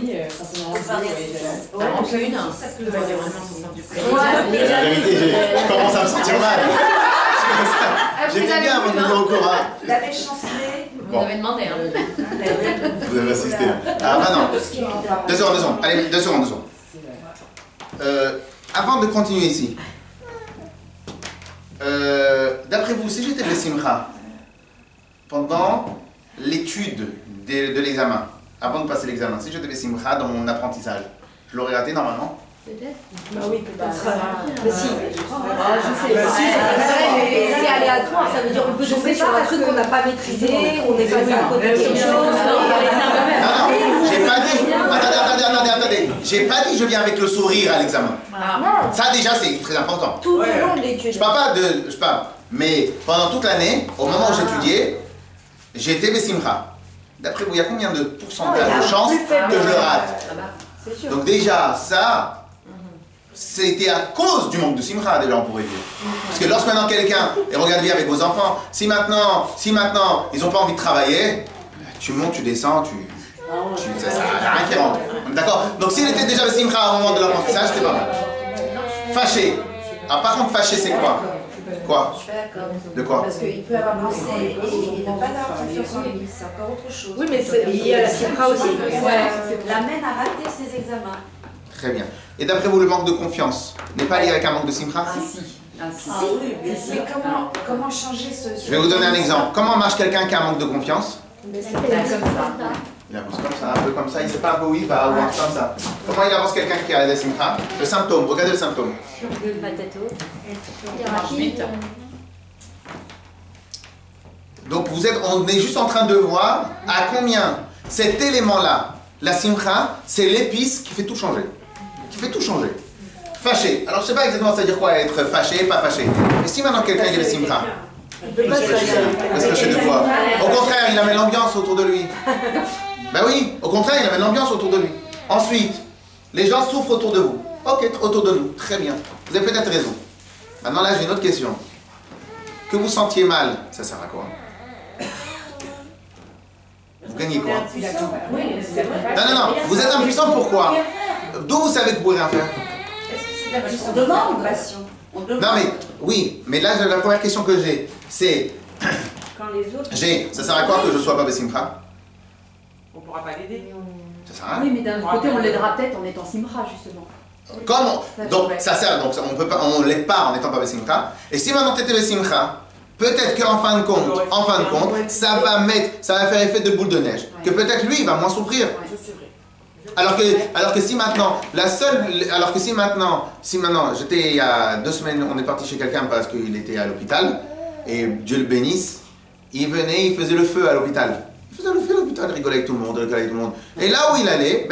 Speaker 1: La vérité, je commence à me sentir mal. J'étais bien avant de venir au cours. Hein.
Speaker 3: La méchanceté.
Speaker 2: Vous avez demandé, hein.
Speaker 1: Vous avez assisté. Ah, maintenant. 2 secondes. Allez, 2 secondes. Avant de continuer ici, d'après vous, si j'étais Bessimcha, pendant l'étude de l'examen, avant de passer l'examen, si j'étais Bessimcha dans mon apprentissage, je l'aurais raté normalement?
Speaker 2: Peut-être.
Speaker 4: Bah oui, peut-être. Mais si. Je sais pas. C'est aléatoire, ça veut dire qu'on peut tomber sur un truc qu'on n'a pas maîtrisé, on n'est pas venu à côté de quelque chose.
Speaker 1: Non, j'ai pas dit. Attendez. J'ai pas dit je viens avec le sourire à l'examen. Ça déjà c'est très important.
Speaker 4: Tout le long de l'étude.
Speaker 1: Je parle. Mais pendant toute l'année, au moment où j'étudiais, j'étais Bessimcha. D'après vous, il y a combien de pourcentage de chances que je le rate?
Speaker 4: C'est sûr.
Speaker 1: Donc déjà, ça, c'était à cause du manque de simcha, déjà, on pourrait dire. Parce que lorsque maintenant quelqu'un, et regardez bien avec vos enfants, si maintenant, ils n'ont pas envie de travailler, tu montes, tu descends, ça sert à rien qui rentre. D'accord? Donc s'il était déjà le simcha au moment de l'apprentissage, c'était pas mal. Fâché. Ah, par contre, fâché, c'est quoi? Quoi?
Speaker 3: Je suis pas d'accord.
Speaker 1: De quoi?
Speaker 3: Parce qu'il peut avoir pensé et ne pas avoir confiance en lui, c'est encore autre chose.
Speaker 4: Oui, mais il y a la simcha aussi.
Speaker 3: L'amène à rater ses examens.
Speaker 1: Très bien. Et d'après vous, le manque de confiance n'est pas lié avec un manque de simcha?
Speaker 3: Mais comment changer ce...
Speaker 1: Je vais vous donner un exemple. Comment marche quelqu'un qui a un manque de confiance?
Speaker 4: Mais c'est comme ça.
Speaker 1: Il avance comme ça, un peu comme ça, il ne sait pas un peu où il va, ou un peu comme ça. Comment il avance quelqu'un qui a des simcha? Le symptôme, regardez le symptôme. Donc on est juste en train de voir à combien cet élément-là, la simcha, c'est l'épice qui fait tout changer. Fâché. Alors je ne sais pas exactement ça veut dire quoi être fâché, pas fâché. Mais si maintenant quelqu'un il est simcha, il peut se fâcher de quoi? Au contraire, il amène l'ambiance autour de lui. Ben oui, au contraire, il amène l'ambiance autour de lui. Ensuite, les gens souffrent autour de vous. Ok, autour de nous, très bien. Vous avez peut-être raison. Maintenant là, j'ai une autre question. Que vous sentiez mal, ça sert à quoi? Vous gagnez quoi? Non. Vous êtes impuissant, pourquoi? D'où vous savez que vous pouvez rien faire?
Speaker 3: On demande.
Speaker 1: Non mais, oui, mais là, la première question que j'ai, c'est...
Speaker 3: Quand les autres...
Speaker 1: Ça sert à quoi que je ne sois pas Bessimcha?
Speaker 5: On ne pourra pas l'aider.
Speaker 1: Ça sert à rien.
Speaker 6: Oui, mais d'un autre côté, on l'aidera peut-être en étant simra, justement.
Speaker 1: Donc, ça sert, donc on ne l'aide pas en n'étant pas Bessimcha. Et si maintenant tu étais Bessimcha, peut-être qu'en fin de compte, ça va faire effet de boule de neige. Que peut-être lui, il va moins souffrir. Alors que si maintenant, j'étais il y a 2 semaines, on est parti chez quelqu'un parce qu'il était à l'hôpital, et Dieu le bénisse, il venait, il faisait le feu à l'hôpital. Il rigolait avec tout le monde, Et là où il allait,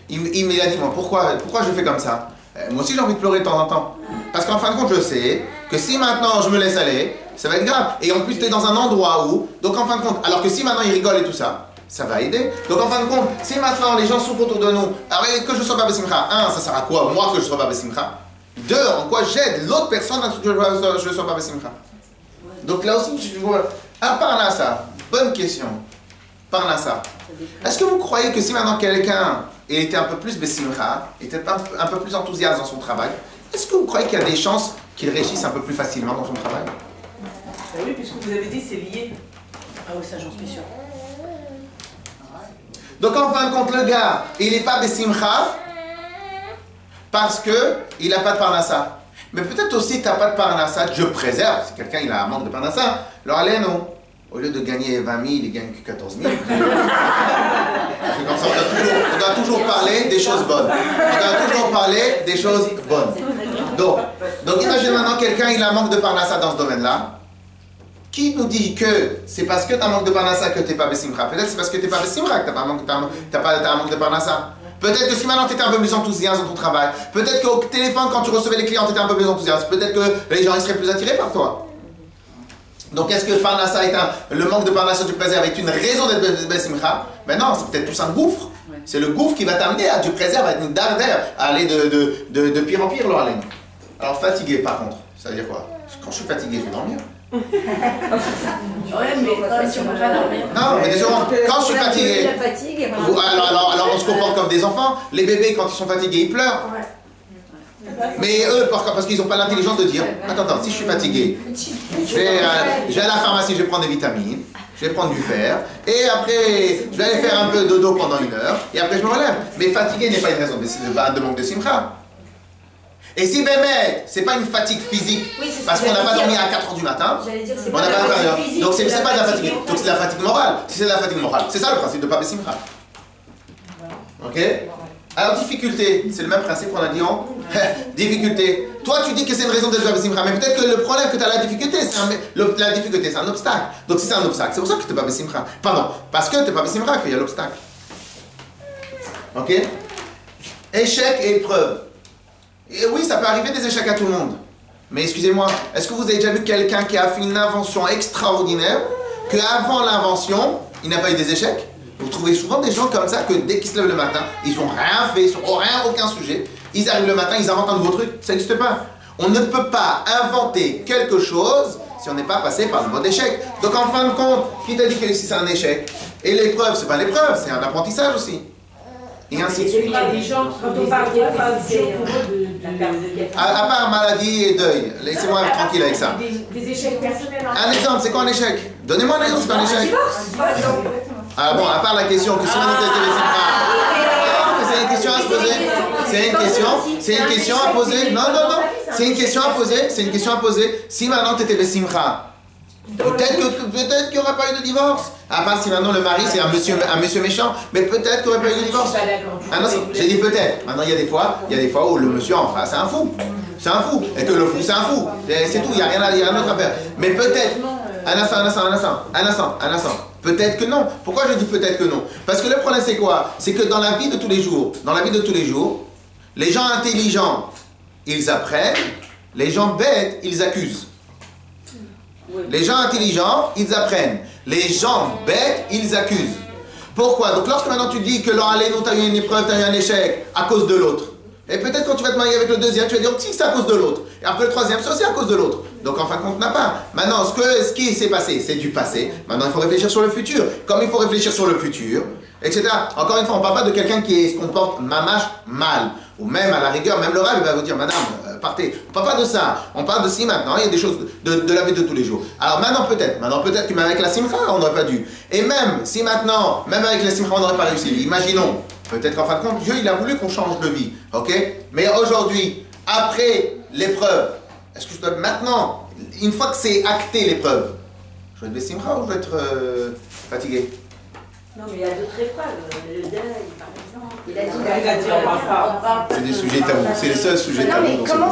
Speaker 1: il m'a dit, moi, pourquoi je fais comme ça? Moi aussi j'ai envie de pleurer de temps en temps. Parce qu'en fin de compte, je sais que si maintenant je me laisse aller, ça va être grave. Et en plus, tu es dans un endroit où, donc en fin de compte, alors que si maintenant il rigole et tout ça, ça va aider. Donc en fin de compte, si maintenant les gens souffrent autour de nous, alors que je ne sois pas Bessimcha, ça sert à quoi moi que je ne sois pas Bessimcha? 2, en quoi j'aide l'autre personne à ce que je ne sois pas Bessimcha? Donc là aussi, je vois, à part là ça, bonne question, par là ça. Est-ce que vous croyez que si maintenant quelqu'un était un peu plus Bessimcha, était un peu plus enthousiaste dans son travail, est-ce que vous croyez qu'il y a des chances qu'il réussisse un peu plus facilement dans son travail?
Speaker 5: Oui, puisque vous avez dit c'est lié.
Speaker 2: Ah oui, ça j'en suis sûr.
Speaker 1: Donc en fin de compte, le gars, il n'est pas Bessimcha parce qu'il n'a pas de parnassa. Mais peut-être aussi, tu n'as pas de parnassa, je préserve. Si quelqu'un il a un manque de parnassa, alors allez, non. Au lieu de gagner 20 000, il gagne que 14 000. Comme ça, on doit toujours parler des choses bonnes. Donc imagine maintenant quelqu'un, il a un manque de parnassa dans ce domaine-là. Qui nous dit que c'est parce que tu as un manque de parnassa que tu n'es pas Bessimcha? Peut-être c'est parce que tu n'es pas Bessimcha que tu as un manque de parnassa. Peut-être que si maintenant tu étais un peu plus enthousiaste dans ton travail, peut-être qu'au téléphone quand tu recevais les clients tu étais un peu plus enthousiaste, peut-être que les gens ils seraient plus attirés par toi. Donc est-ce que parnassa le manque de parnassa du préserve est une raison d'être Bessimcha? Ben non, c'est peut-être plus un gouffre. C'est le gouffre qui va t'amener à du préserve, à une dardère, à aller de pire en pire, Alors fatigué par contre, ça veut dire quoi? Quand je suis fatigué, je vais dormir.
Speaker 2: Ouais, mais si on peut pas dormir.
Speaker 1: Non, mais désolé, quand je suis fatigué, alors on se comporte comme des enfants. Les bébés, quand ils sont fatigués, ils pleurent. Mais eux, parce qu'ils n'ont pas l'intelligence de dire, attends, si je suis fatigué, je vais à la pharmacie, je vais prendre des vitamines, je vais prendre du fer, et après, je vais aller faire un peu de dodo pendant 1 heure, et après je me relève. Mais fatigué n'est pas une raison de manque de simcha. Et si Bémet, c'est pas une fatigue physique, parce qu'on n'a pas dormi à 4 h du matin, on n'a pas dormi, donc c'est pas de la fatigue, donc c'est de la fatigue morale. Si c'est de la fatigue morale, c'est ça le principe de pas simcha. Ok? Alors difficulté, c'est le même principe qu'on a dit en difficulté. Toi tu dis que c'est une raison de pas simcha, mais peut-être que le problème que tu as la difficulté, c'est un obstacle. Donc si c'est un obstacle, c'est pour ça que tu n'es pas simcha. Pardon, parce que tu n'es pas simcha qu'il y a l'obstacle. Ok? Échec et épreuve. Et oui, ça peut arriver des échecs à tout le monde. Mais excusez-moi, est-ce que vous avez déjà vu quelqu'un qui a fait une invention extraordinaire, qu'avant l'invention, il n'a pas eu des échecs? Vous trouvez souvent des gens comme ça que dès qu'ils se lèvent le matin, ils n'ont rien fait, ils n'ont aucun sujet. Ils arrivent le matin, ils inventent un nouveau truc. Ça n'existe pas. On ne peut pas inventer quelque chose si on n'est pas passé par le mode échec. Donc en fin de compte, qui t'a dit que si c'est un échec? Et l'épreuve, c'est pas l'épreuve, c'est un apprentissage aussi. Et ainsi de suite.
Speaker 2: Les gens, quand on parle de
Speaker 1: à part maladie et deuil, laissez-moi être tranquille avec ça.
Speaker 5: Des échecs personnels.
Speaker 1: Un exemple, c'est quoi un échec? Donnez-moi un exemple, c'est quoi un échec? Ah bon, à part la question que si on était c'est une question à se poser. C'est une question à poser. Non. C'est une question à poser. Si maintenant tu étais Bessimcha, peut-être qu'il n'y aurait pas eu de divorce. À part si maintenant le mari c'est un monsieur méchant, mais peut-être qu'il n'y aurait pas eu de divorce. Ah non, j'ai dit peut-être. Maintenant il y a des fois où le monsieur en face c'est un fou. C'est un fou. Et que le fou c'est un fou. C'est tout, il n'y a rien d'autre à faire. Mais peut-être. Un instant. Peut-être que non. Pourquoi je dis peut-être que non? Parce que le problème c'est quoi? C'est que dans la vie de tous les jours, les gens intelligents, ils apprennent, les gens bêtes, ils accusent. Les gens intelligents, ils apprennent. Les gens bêtes, ils accusent. Pourquoi? Donc lorsque maintenant tu dis que l'on tu as eu une épreuve, tu as eu un échec à cause de l'autre. Et peut-être quand tu vas te marier avec le deuxième, tu vas dire si c'est à cause de l'autre. Et après le troisième, c'est aussi à cause de l'autre. Donc en fin de compte, n'a pas. Maintenant, ce qui s'est passé, c'est du passé. Maintenant, il faut réfléchir sur le futur. Comme il faut réfléchir sur le futur, etc. Encore une fois, on ne parle pas de quelqu'un qui se comporte mamache mal. Ou même à la rigueur, même le rab va vous dire, madame, partez. On ne parle pas de ça. On parle de si maintenant, il y a des choses de la vie de tous les jours. Alors maintenant peut-être que même avec la simcha, on n'aurait pas dû. Et même si maintenant, même avec la simcha, on n'aurait pas réussi. Imaginons, peut-être qu'en fin de compte, Dieu, il a voulu qu'on change de vie. Ok? Mais aujourd'hui, après l'épreuve, est-ce que je dois maintenant, une fois que c'est acté l'épreuve, je dois être simcha ou je dois être fatigué?
Speaker 2: Non, mais il y a d'autres épreuves. Le deuil, par exemple.
Speaker 3: Il a dit on parle.
Speaker 1: C'est des sujets tabous. C'est les seuls sujets tabous.
Speaker 4: Non, mais comment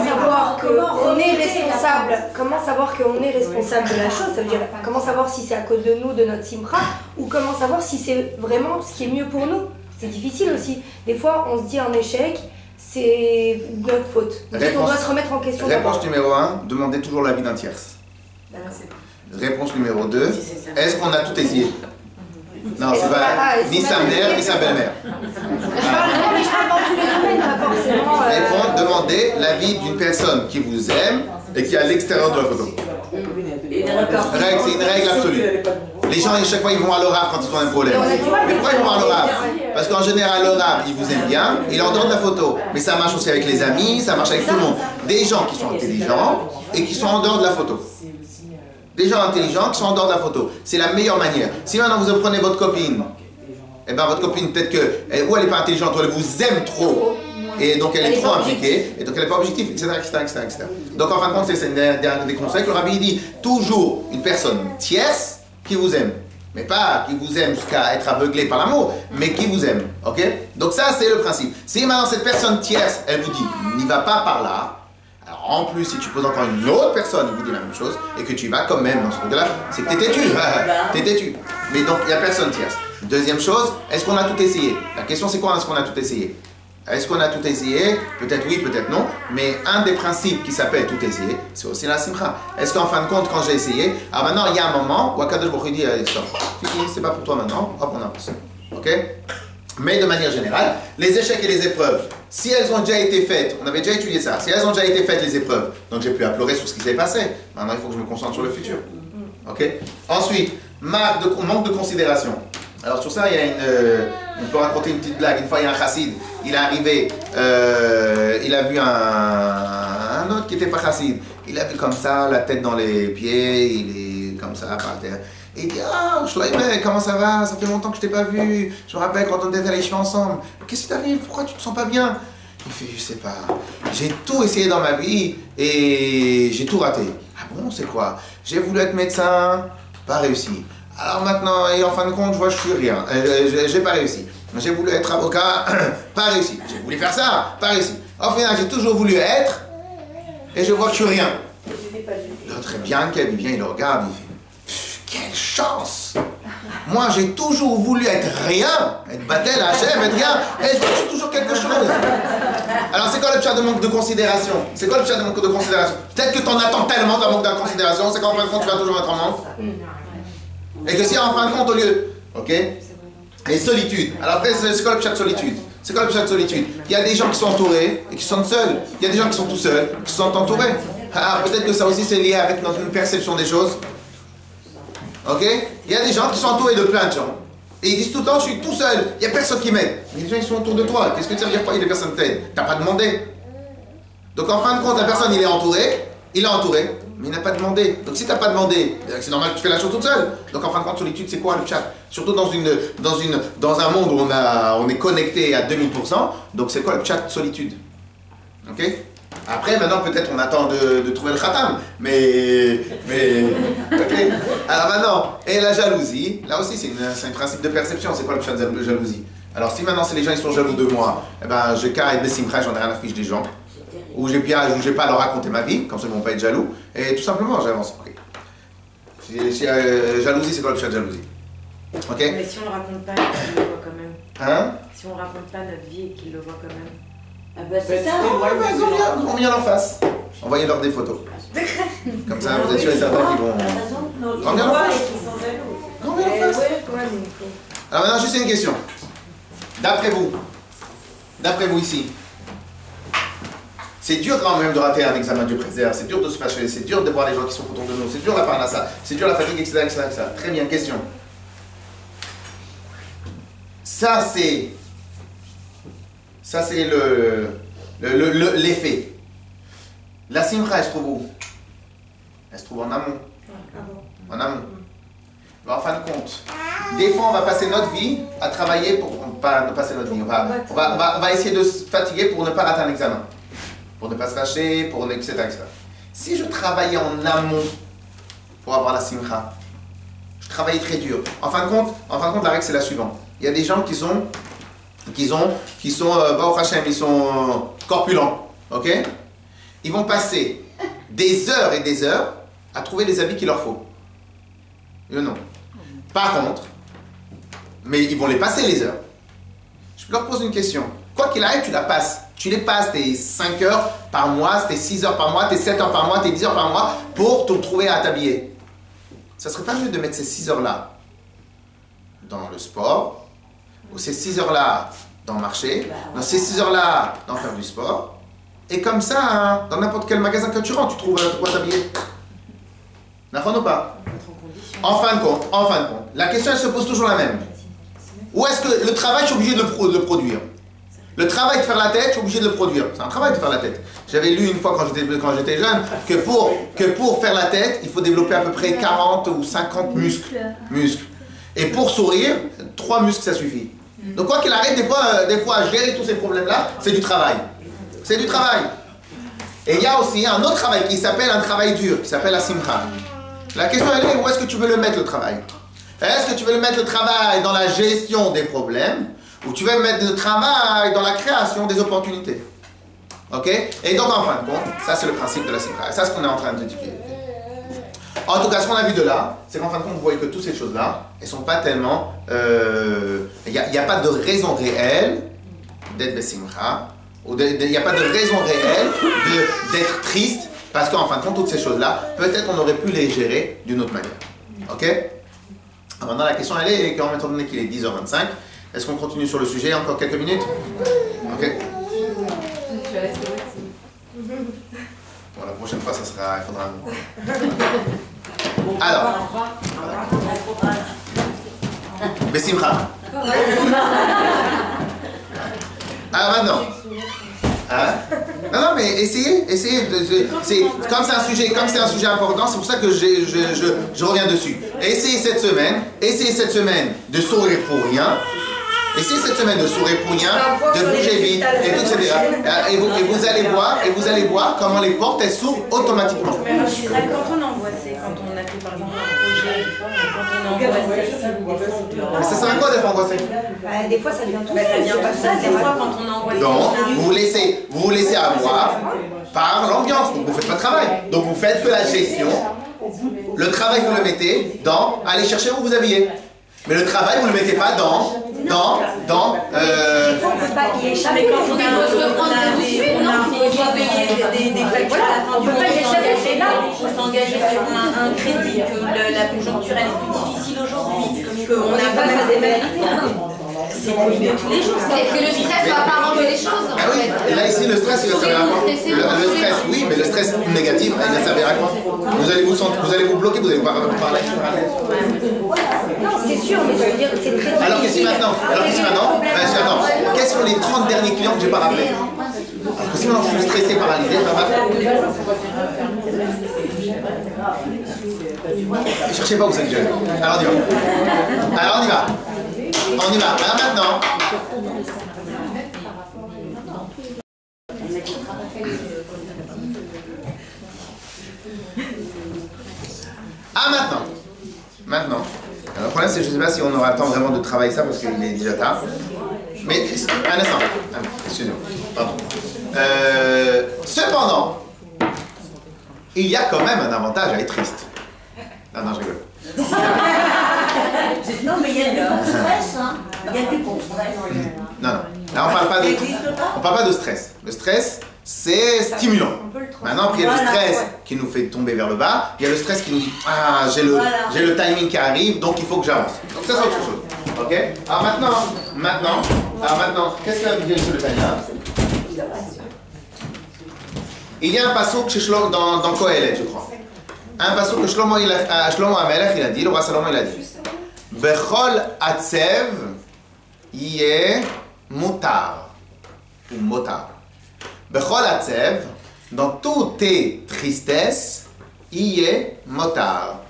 Speaker 4: savoir qu'on est responsable? Comment savoir qu'on est responsable de la chose? Ça veut dire, comment savoir si c'est à cause de nous, de notre simcha, ou comment savoir si c'est vraiment ce qui est mieux pour nous? C'est difficile aussi. Des fois, on se dit un échec, c'est notre faute. On doit se remettre en question.
Speaker 1: Réponse numéro 1, demandez toujours l'avis d'un tierce. Réponse numéro 2, est-ce qu'on a tout essayé? Non, c'est pas ni sa mère ni sa belle-mère.
Speaker 4: Je parle dans tous les domaines, pas forcément.
Speaker 1: Demandez l'avis d'une personne qui vous aime et qui est à l'extérieur de la photo. C'est une règle absolue. Les gens, à chaque fois, ils vont à l'orave quand ils ont un problème. Mais pourquoi ils vont à l'orave? Parce qu'en général, l'orave, ils vous aiment bien, il est en dehors de la photo. Mais ça marche aussi avec les amis, ça marche avec tout le monde. Des gens qui sont intelligents et qui sont en dehors de la photo. Des gens intelligents qui sont en dehors de la photo. C'est la meilleure manière. Si maintenant vous prenez votre copine, et bien votre copine peut-être que, ou elle n'est pas intelligente, ou elle vous aime trop, et donc elle est trop impliquée, et donc elle n'est pas objective, etc., etc. Donc en fin de compte, c'est des conseils que le rabbi dit, toujours une personne tierce qui vous aime. Mais pas qui vous aime jusqu'à être aveuglé par l'amour, mais qui vous aime. Ok? Donc ça, c'est le principe. Si maintenant cette personne tierce, elle vous dit, n'y va pas par là, alors en plus, si tu poses encore une autre personne qui vous dit la même chose, et que tu vas quand même dans ce truc-là, c'est que t'es têtu. T'es têtu. Mais donc, il n'y a personne tierce. Deuxième chose, est-ce qu'on a tout essayé? La question, c'est quoi, est-ce qu'on a tout essayé? Est-ce qu'on a tout essayé? Peut-être oui, peut-être non. Mais un des principes qui s'appelle tout essayer, c'est aussi la simcha. Est-ce qu'en fin de compte, quand j'ai essayé, alors maintenant, il y a un moment où Akadosh Baruch Hu dit, allez, stop. C'est pas pour toi maintenant, hop, on avance. Ok? Mais de manière générale, les échecs et les épreuves, si elles ont déjà été faites, on avait déjà étudié ça, si elles ont déjà été faites les épreuves, donc j'ai plus à pleurer sur ce qui s'est passé, maintenant il faut que je me concentre sur le futur. Ok? Ensuite, manque de considération. Alors sur ça, il y a on peut raconter une petite blague. Une fois, il y a un chassid, il est arrivé, il a vu un autre qui n'était pas chassid. Il a vu comme ça, la tête dans les pieds, il est comme ça par terre. Et il dit, ah, Shloimeh, comment ça va? Ça fait longtemps que je t'ai pas vu. Je me rappelle quand on était allés cheveux ensemble. Qu'est-ce qui t'arrive? Pourquoi tu te sens pas bien? Il fait, je sais pas. J'ai tout essayé dans ma vie et j'ai tout raté. Ah bon, c'est quoi? J'ai voulu être médecin, pas réussi. Alors maintenant, et en fin de compte, je vois, je suis rien. J'ai pas réussi. J'ai voulu être avocat, pas réussi. J'ai voulu faire ça, pas réussi. Au final, j'ai toujours voulu être et je vois que je suis rien. L'autre est bien, il vient, il le regarde, il fait. Quelle chance! Moi, j'ai toujours voulu être rien, être battel, Hachem, être rien, et je suis toujours quelque chose. Alors, c'est quoi le pshat de manque de considération? C'est quoi le pshat de manque de considération? Peut-être que tu en attends tellement d'un manque de considération, c'est qu'en fin de compte, tu vas toujours être en manque. Et que si en fin de compte, au lieu. Ok? Et solitude. Alors, après, c'est quoi le pshat de solitude? C'est quoi le pshat de solitude? Il y a des gens qui sont entourés et qui sont seuls. Il y a des gens qui sont tout seuls, qui sont entourés. Ah, peut-être que ça aussi, c'est lié avec notre perception des choses. Ok? Il y a des gens qui sont entourés de plein de gens. Et ils disent tout le temps, je suis tout seul, il n'y a personne qui m'aide. Mais les gens, ils sont autour de toi. Qu'est-ce que ça veut dire, pourquoi il y a des personnes qui t'aident? Tu n'as pas demandé. Donc en fin de compte, la personne, il est entouré, mais il n'a pas demandé. Donc si tu n'as pas demandé, c'est normal que tu fais la chose toute seule. Donc en fin de compte, solitude, c'est quoi le chat? Surtout dans un monde où on est connecté à 2000%. Donc c'est quoi le chat? Solitude. Ok? Après, maintenant, peut-être on attend de trouver le khatam, mais ok. Alors maintenant, et la jalousie, là aussi c'est un principe de perception, c'est quoi le chat de jalousie? Alors si maintenant les gens ils sont jaloux de moi, eh ben je carré de simcha, j'en ai rien à fiche des gens, ou j'ai pas à leur raconter ma vie, comme ça ils vont pas être jaloux, et tout simplement j'avance. Okay. Jalousie, c'est quoi le chat de jalousie? Ok.
Speaker 5: Mais si on ne raconte pas, il le voit quand même.
Speaker 1: Hein?
Speaker 5: Si on ne raconte pas notre vie et qu'il le voit quand même.
Speaker 2: Ah bah c'est ça.
Speaker 1: On vient en face. Envoyez-leur des photos. Comme ça, vous êtes sûr et certain qu'ils vont. On vient en face. On vient en face. Alors maintenant, juste une question. D'après vous ici, c'est dur quand même de rater un examen, Dieu préserve, c'est dur de se fâcher, c'est dur de voir les gens qui sont autour de nous, c'est dur la parnassa, c'est dur la fatigue, etc., etc., etc. Très bien, question. Ça c'est l'effet. La simcha, elle se trouve où? Elle se trouve en amont. En amont. En fin de compte, des fois on va passer notre vie à travailler pour pas passer notre vie. On va essayer de se fatiguer pour ne pas rater un examen. Pour ne pas se fâcher, etc., etc. Si je travaillais en amont pour avoir la simcha, je travaillais très dur. En fin de compte, la règle c'est la suivante. Il y a des gens qui sont Baruch Hashem, ils sont corpulents, ok? Ils vont passer des heures et des heures à trouver les habits qu'il leur faut. Non. Par contre, mais ils vont les passer les heures. Je leur pose une question. Quoi qu'il arrive, tu la passes. Tu les passes tes 5 heures par mois, tes 6 heures par mois, tes 7 heures par mois, tes 10 heures par mois pour te trouver à t'habiller. Ça serait pas mieux de mettre ces 6 heures-là dans le sport, ou ces 6 heures-là dans marcher, dans ces 6 heures-là dans faire du sport, et comme ça, hein, dans n'importe quel magasin que tu rentres, tu trouves de quoi t'habiller. D'accord ou pas? En fin de compte, la question elle se pose toujours la même. Ou est-ce que le travail, je suis obligé de le produire? Le travail de faire la tête, je suis obligé de le produire. C'est un travail de faire la tête. J'avais lu une fois quand j'étais jeune que pour faire la tête, il faut développer à peu près 40 ou 50 muscles. Et pour sourire, 3 muscles ça suffit. Donc quoi qu'il arrive, des fois à gérer tous ces problèmes-là, c'est du travail. C'est du travail. Et il y a aussi un autre travail qui s'appelle un travail dur, qui s'appelle la simcha. La question elle est, où est-ce que tu veux le mettre le travail? Est-ce que tu veux le mettre le travail dans la gestion des problèmes, ou tu veux mettre le travail dans la création des opportunités? Ok? Et donc en fin de compte, ça c'est le principe de la simcha. Ça c'est ce qu'on est en train d'étudier. En tout cas, ce qu'on a vu de là, c'est qu'en fin de compte, vous voyez que toutes ces choses-là, elles sont pas tellement... Il n'y a pas de raison réelle d'être besimcha, ou il n'y a pas de raison réelle d'être triste, parce qu'en fin de compte, toutes ces choses-là, peut-être on aurait pu les gérer d'une autre manière. Ok? Alors maintenant, la question, elle est, étant donné qu'il est 10h25, est-ce qu'on continue sur le sujet encore quelques minutes? Ok? Bon, la prochaine fois, il faudra... Alors, Besimcha. Ah, maintenant. Hein? Non, mais essayez. Comme c'est un sujet important, c'est pour ça que je reviens dessus. Essayez cette semaine de sourire pour rien. Essayez cette semaine de sourire pour rien, de bouger vite, et tout, etc. Et vous allez voir comment les portes, elles s'ouvrent automatiquement.
Speaker 5: Mais je suis d'accord, quand on envoie quand on a fait par exemple un projet, quand on envoie
Speaker 1: Mais ça sert à quoi d'être angoissé?
Speaker 4: Des fois, ça vient tout
Speaker 5: ça vient pas ça, des fois quand on envoie
Speaker 1: Donc, vous vous laissez avoir par l'ambiance. Donc, vous ne faites pas de travail. Donc, vous faites que la gestion. Le travail, vous le mettez dans aller chercher où vous habillez. Mais le travail, vous ne le mettez pas dans.
Speaker 4: Des fois, on peut pas y échapper.
Speaker 5: Mais quand on doit payer des factures à la fin du mois, on s'engager sur un crédit, que la conjoncture elle est plus difficile aujourd'hui, qu'on n'a pas face des mails. C'est de tous les jours.
Speaker 6: C'est que le stress va pas arranger les choses.
Speaker 1: Ah oui, et là ici le stress il va servir à quoi? Le stress, oui, mais le stress négatif, il va servir à quoi? Vous allez vous bloquer, vous allez pas parler.
Speaker 4: Non, c'est sûr, mais ça veut dire que c'est très
Speaker 1: Alors qu'est-ce maintenant? Quels sont les 30 derniers clients que j'ai pas rappelés? Parce que si maintenant je suis stressé, paralysé, ça va. Cherchez pas où vous êtes jeune. Alors on y va. Alors maintenant. Maintenant. Alors, le problème, c'est que je ne sais pas si on aura le temps vraiment de travailler ça parce qu'il est déjà tard. Mais, un instant. Excusez-moi. Pardon. Cependant, il y a quand même un avantage à être triste. Non, je rigole.
Speaker 2: Non, mais il y a du stress, hein. Il y a du stress.
Speaker 1: Non. Là, on parle pas de stress. Le stress, c'est stimulant. Maintenant, après, il y a le stress qui nous fait tomber vers le bas. Il y a le stress qui nous dit ah, j'ai le timing qui arrive, donc il faut que j'avance. Donc ça, c'est autre chose. Ok? Alors maintenant, qu'est-ce qu'il y a à dire sur le timing? Il y a un passouk dans Kohelet, je crois. Un passouk que Shlomo Amelech, il a dit, le roi Salomon, il a dit Bechol atzev yeh mutar ou motar. Bechol atzev, dans toutes tes tristesses, yeh motar.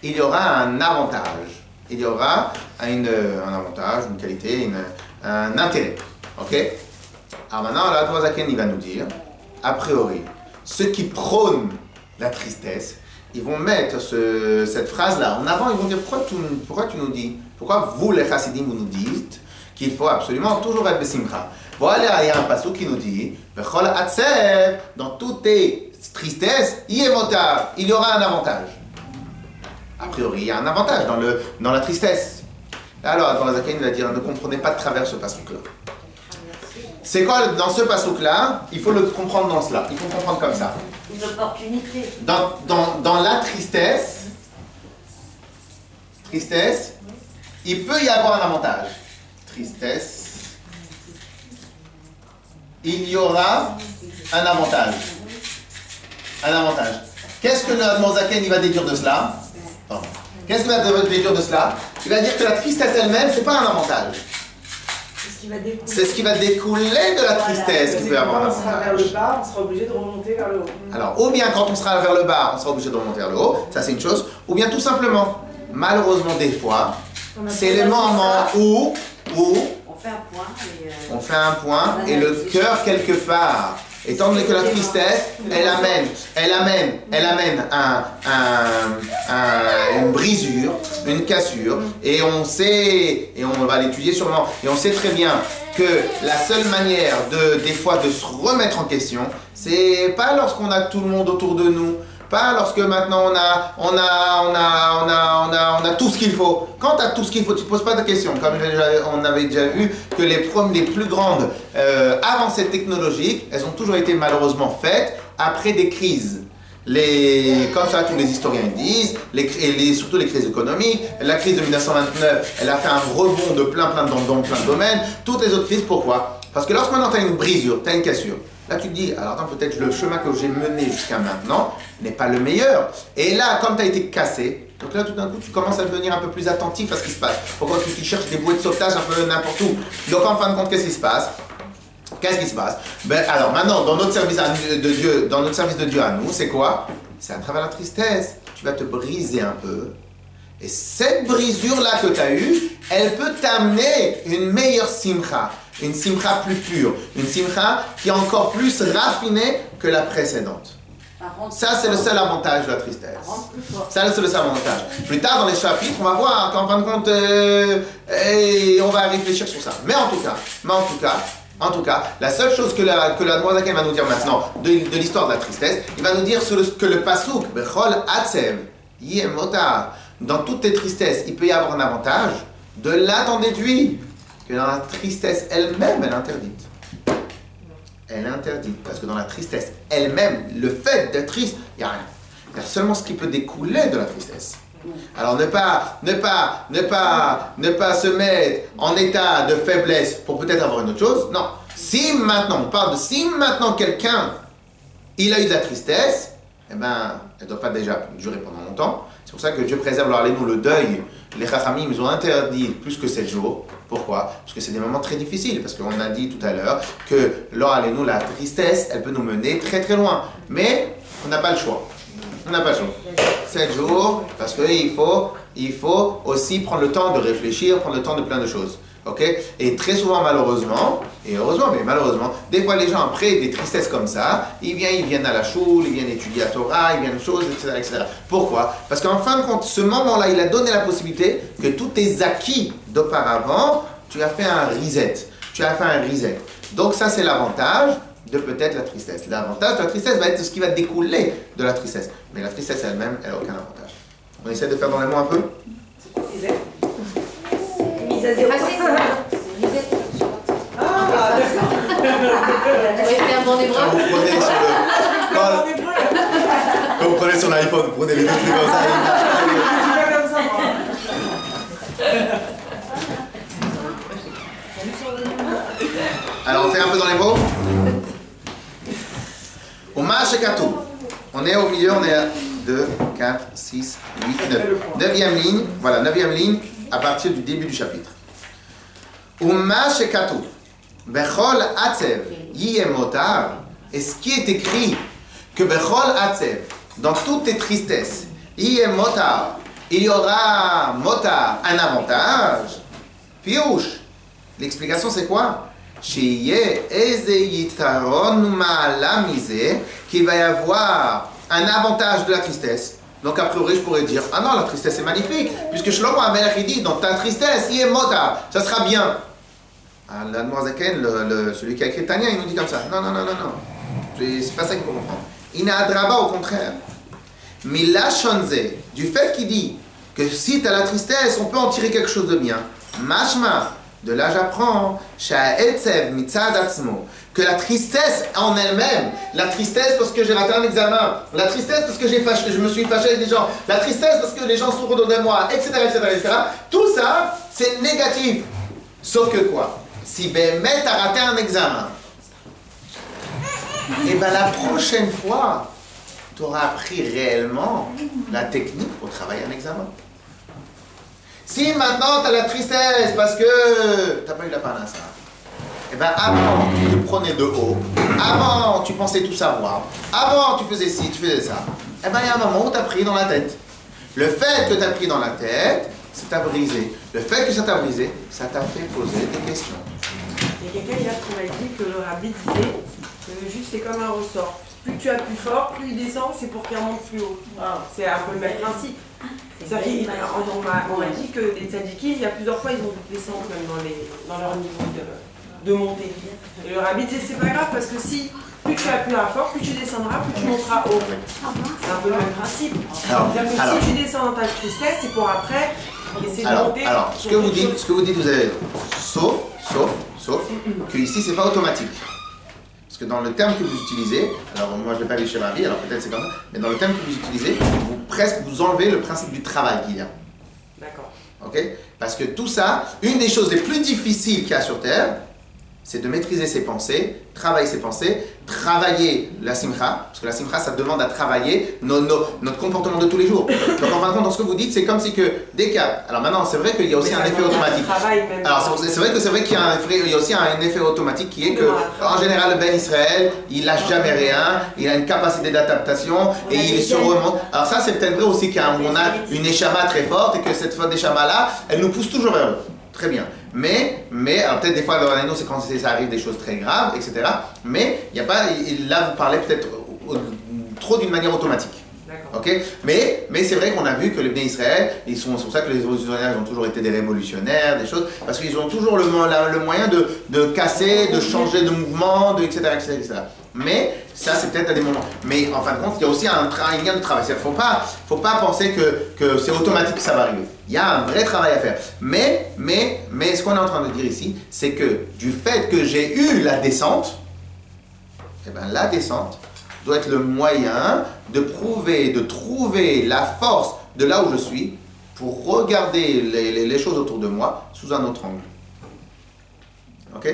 Speaker 1: Il y aura un avantage. Il y aura un avantage, une qualité, un intérêt. Ok? Alors maintenant, la Zaken, il va nous dire, a priori, ceux qui prônent la tristesse, ils vont mettre cette phrase-là en avant, ils vont dire pourquoi tu nous dis, pourquoi vous les chassidim vous nous dites qu'il faut absolument toujours être besimcha. Voilà, il y a un passage qui nous dit, Bechol atzev, dans toutes tes tristesses, il y aura un avantage. A priori, il y a un avantage dans la tristesse. Alors, dans la Zaken, il va dire, ne comprenez pas de travers ce passouk-là. C'est quoi dans ce passouk-là? Il faut le comprendre dans cela. Il faut le comprendre comme ça.
Speaker 2: Une opportunité.
Speaker 1: Dans la tristesse, il peut y avoir un avantage. Tristesse, il y aura un avantage. Un avantage. Qu'est-ce que le Mozaken il va déduire de cela? Qu'est-ce qu'il va déduire de cela? Il va dire que la tristesse elle-même, c'est pas un avantage. C'est ce qui va découler de la tristesse qui peut avoir un avantage.
Speaker 7: Quand on sera vers le bas, on sera obligé de remonter vers le haut.
Speaker 1: Alors, ou bien quand on sera vers le bas, on sera obligé de remonter vers le haut, ça c'est une chose, ou bien tout simplement, malheureusement des fois, c'est le moment où on fait un point et le cœur quelque part, étant donné que la tristesse, elle amène une brisure, une cassure, et on sait, et on va l'étudier sûrement, et on sait très bien que la seule manière des fois de se remettre en question, c'est pas lorsqu'on a tout le monde autour de nous, pas lorsque maintenant on a tout ce qu'il faut. Quand tu as tout ce qu'il faut, tu ne te poses pas de questions. Comme on avait déjà vu que les plus grandes avancées technologiques, elles ont toujours été malheureusement faites après des crises. Comme ça, tous les historiens disent, surtout les crises économiques. La crise de 1929, elle a fait un rebond de plein dans plein de domaines. Toutes les autres crises, pourquoi? Parce que lorsque maintenant tu as une brisure, tu as une cassure, là tu te dis, alors attends, peut-être le chemin que j'ai mené jusqu'à maintenant n'est pas le meilleur. Et là, comme tu as été cassé, Donc là, tout d'un coup, tu commences à devenir un peu plus attentif à ce qui se passe. Pourquoi tu cherches des bouées de sauvetage un peu n'importe où? Donc en fin de compte, qu'est-ce qui se passe? Qu'est-ce qui se passe? Ben, alors maintenant, dans notre service de Dieu, dans notre service de Dieu à nous, c'est quoi? C'est à travers la tristesse. Tu vas te briser un peu. Et cette brisure-là que tu as eue, elle peut t'amener une meilleure simcha. Une simcha plus pure. Une simcha qui est encore plus raffinée que la précédente. Ça, c'est le seul avantage de la tristesse. Ça, c'est le seul avantage. Plus tard, dans les chapitres, on va voir qu'en fin de compte, on va réfléchir sur ça. Mais en tout cas, la seule chose que la Noazaken va nous dire maintenant de l'histoire de la tristesse, il va nous dire que le pasuk, Bechol Atsev, Yem Motar, dans toutes tes tristesses, il peut y avoir un avantage. De là, t'en déduis que dans la tristesse elle-même, elle est interdite. Elle est interdite, parce que dans la tristesse elle-même, le fait d'être triste, il n'y a rien. Il y a seulement ce qui peut découler de la tristesse. Alors ne pas se mettre en état de faiblesse pour peut-être avoir une autre chose. Non. Si maintenant quelqu'un, il a eu de la tristesse, eh ben, elle ne doit pas déjà durer pendant longtemps. C'est pour ça que Dieu préserve nous le deuil. Les Chachamim, ils ont interdit plus que 7 jours. Pourquoi? Parce que c'est des moments très difficiles. Parce qu'on a dit tout à l'heure que nous, la tristesse, elle peut nous mener très très loin. Mais on n'a pas le choix. On n'a pas le choix. 7 jours, parce qu'il faut aussi prendre le temps de réfléchir, prendre le temps de plein de choses. Ok? Et très souvent, malheureusement, et heureusement, mais malheureusement, des fois les gens, après des tristesses comme ça, ils viennent à la choule, ils viennent étudier la Torah, ils viennent aux choses, etc., etc. Pourquoi? Parce qu'en fin de compte, ce moment-là, il a donné la possibilité que tous tes acquis d'auparavant, tu as fait un reset. Donc ça, c'est l'avantage de peut-être la tristesse. L'avantage de la tristesse va être ce qui va découler de la tristesse. Mais la tristesse elle-même, elle n'a aucun avantage. On essaie de faire dans les mots un peu?
Speaker 6: C'est facile.
Speaker 7: Ah, d'accord.
Speaker 6: Vous pouvez faire mon hébreu.
Speaker 1: Quand vous prenez sur l'iPhone, vous prenez les deux trucs comme ça. Alors on fait un peu dans les mots. On est au milieu, on est à 2, 4, 6, 8, 9. 9e ligne, voilà, 9e ligne à partir du début du chapitre. Bechol Atzev Yiyem Motar. Et ce qui est écrit que Bechol Atzev, dans toutes tes tristesses, Yiyem Motar, il y aura Motar, un avantage. Piouche. L'explication c'est quoi? Qu'il va y avoir un avantage de la tristesse. Donc a priori je pourrais dire, ah non, la tristesse est magnifique, puisque Shlomo Amelech il dit, dans ta tristesse, il est mota, ça sera bien. L'Admorazaken, celui qui a écrit Tania, il nous dit comme ça. Non. C'est pas ça qu'il faut comprendre. Ina Adraba, au contraire. Mila Shonze, du fait qu'il dit que si tu as la tristesse, on peut en tirer quelque chose de bien. Mashma, de là j'apprends, que la tristesse en elle-même, la tristesse parce que j'ai raté un examen, la tristesse parce que je me suis fâché avec des gens, la tristesse parce que les gens sont redonnés de moi, etc., tout ça, c'est négatif. Sauf que quoi? Si Bémet a raté un examen, et bien la prochaine fois, tu auras appris réellement la technique pour travailler un examen. Si maintenant tu as la tristesse parce que tu n'as pas eu la panassa, et bien avant tu te prenais de haut, avant tu pensais tout savoir, avant tu faisais ci, tu faisais ça, et bien il y a un moment où tu as pris dans la tête. Le fait que tu as pris dans la tête, ça t'a brisé. Le fait que ça t'a brisé, ça t'a fait poser des questions.
Speaker 7: Il y a quelqu'un hier qui m'a dit que le rabbi disait que juste c'est comme un ressort. Plus tu appuies fort, plus il descend, c'est pour qu'il remonte plus haut. C'est un peu le même principe. On m'a dit que les tzadikim, il y a plusieurs fois, ils ont dû descendre même dans leur niveau de montée. Et le rabbi disait, c'est pas grave, parce que si plus tu appuieras fort, plus tu descendras, plus tu monteras haut. C'est un peu le même principe. C'est-à-dire que si tu descends dans ta tristesse, c'est pour après essayer de monter.
Speaker 1: Alors, ce que vous dites, vous avez sauf que ici, c'est pas automatique. Parce que dans le terme que vous utilisez, alors moi je ne l'ai pas vu chez Ravi, alors peut-être c'est comme ça, mais dans le terme que vous utilisez, vous enlevez le principe du travail qu'il y a.
Speaker 7: D'accord.
Speaker 1: Ok? Parce que tout ça, une des choses les plus difficiles qu'il y a sur Terre, c'est de maîtriser ses pensées, travailler ses pensées, travailler la simcha, parce que la simcha, ça demande à travailler notre comportement de tous les jours. Donc en fin de compte, dans ce que vous dites, c'est comme si que dès qu'il y a... Alors maintenant, c'est vrai qu'il y a aussi un effet automatique. Alors c'est vrai qu'il y a aussi un effet automatique qui est que, en général, le Ben Israël, il lâche jamais rien, il a une capacité d'adaptation et il se remonte. Alors ça, c'est peut-être vrai aussi qu'on a une échama très forte et que cette fois d'échama-là, elle nous pousse toujours vers le haut. Très bien. Mais alors peut-être des fois, nous, c'est quand ça arrive des choses très graves, etc. Mais il n'y a pas, là, vous parlez peut-être trop d'une manière automatique. Ok, mais c'est vrai qu'on a vu que les Bnei Israël, c'est pour ça que les Israéliens ont toujours été des révolutionnaires, des choses, parce qu'ils ont toujours le moyen de casser, de changer de mouvement, etc., etc. Mais ça, c'est peut-être à des moments. Mais en fin de compte, il y a aussi un lien de travail. Il ne faut pas penser que c'est automatique que ça va arriver. Il y a un vrai travail à faire. Mais ce qu'on est en train de dire ici, c'est que du fait que j'ai eu la descente, eh bien la descente doit être le moyen de trouver la force de là où je suis pour regarder les choses autour de moi sous un autre angle. Ok?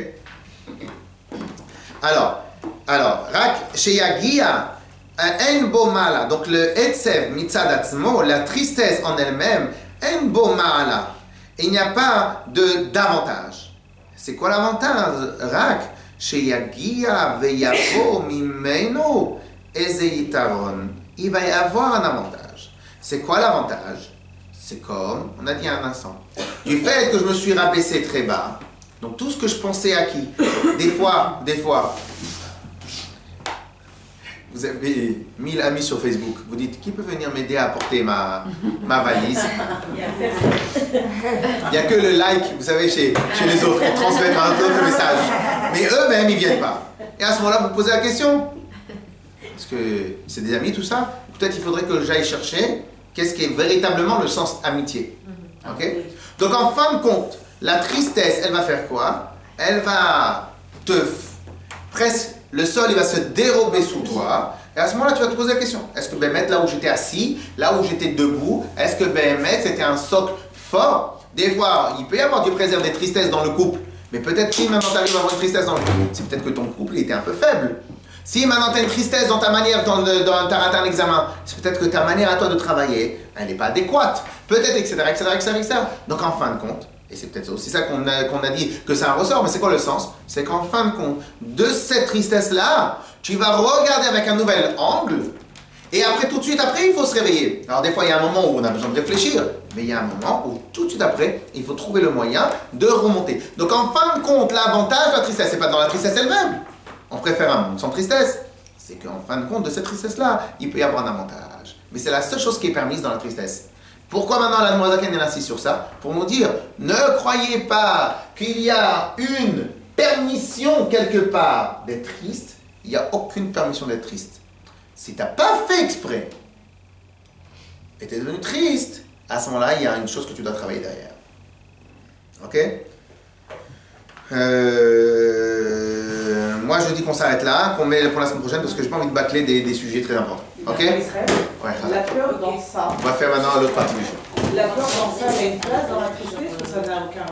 Speaker 1: Alors, rak sheyagia en bo mala. Donc le etsev mitzad atzmo, la tristesse en elle-même, en bo mala. Il n'y a pas d'avantage. C'est quoi l'avantage? Rak sheyagia veyavo mimeno eze yitaron. Il va y avoir un avantage. C'est quoi l'avantage? C'est comme, on a dit un instant, du fait que je me suis rabaissé très bas, donc tout ce que je pensais acquis, des fois, vous avez 1000 amis sur Facebook, vous dites, qui peut venir m'aider à porter ma valise? Il n'y a que le like, vous savez, chez les autres, pour transmettre un autre message. Mais eux-mêmes, ils ne viennent pas. Et à ce moment-là, vous posez la question. Parce que c'est des amis, tout ça. Peut-être il faudrait que j'aille chercher qu'est-ce qui est véritablement le sens amitié. Ok? Donc en fin de compte, la tristesse, elle va faire quoi? Elle va presque, le sol, il va se dérober sous toi. Et à ce moment-là, tu vas te poser la question. Est-ce que Bémet, là où j'étais assis, là où j'étais debout, est-ce que Bémet, c'était un socle fort? Des fois, il peut y avoir du préserve des tristesses dans le couple. Mais peut-être si maintenant tu arrives à avoir une tristesse dans le couple, c'est peut-être que ton couple était un peu faible. Si maintenant tu as une tristesse dans ta manière, tu as raté un examen, c'est peut-être que ta manière à toi de travailler, elle n'est pas adéquate. Peut-être, etc., etc. Donc en fin de compte, et c'est peut-être aussi ça qu'on a dit que c'est un ressort, mais c'est quoi le sens? C'est qu'en fin de compte, de cette tristesse-là, tu vas regarder avec un nouvel angle, et après, tout de suite après, il faut se réveiller. Alors des fois, il y a un moment où on a besoin de réfléchir, mais il y a un moment où tout de suite après, il faut trouver le moyen de remonter. Donc en fin de compte, l'avantage de la tristesse, c'est pas dans la tristesse elle-même. On préfère un monde sans tristesse. C'est qu'en fin de compte, de cette tristesse-là, il peut y avoir un avantage. Mais c'est la seule chose qui est permise dans la tristesse. Pourquoi maintenant la Noazaken insiste sur ça? Pour nous dire, ne croyez pas qu'il y a une permission quelque part d'être triste. Il n'y a aucune permission d'être triste. Si tu n'as pas fait exprès et tu es devenu triste, à ce moment-là, il y a une chose que tu dois travailler derrière. Ok? Moi, je dis qu'on s'arrête là, qu'on met pour la semaine prochaine parce que j'ai pas envie de bâcler des sujets très importants. Ok?
Speaker 7: Ouais, la peur dans ça.
Speaker 1: On va faire maintenant l'autre partie du show.
Speaker 7: La peur dans ça, il y a une place dans la tristesse ou ça n'a aucun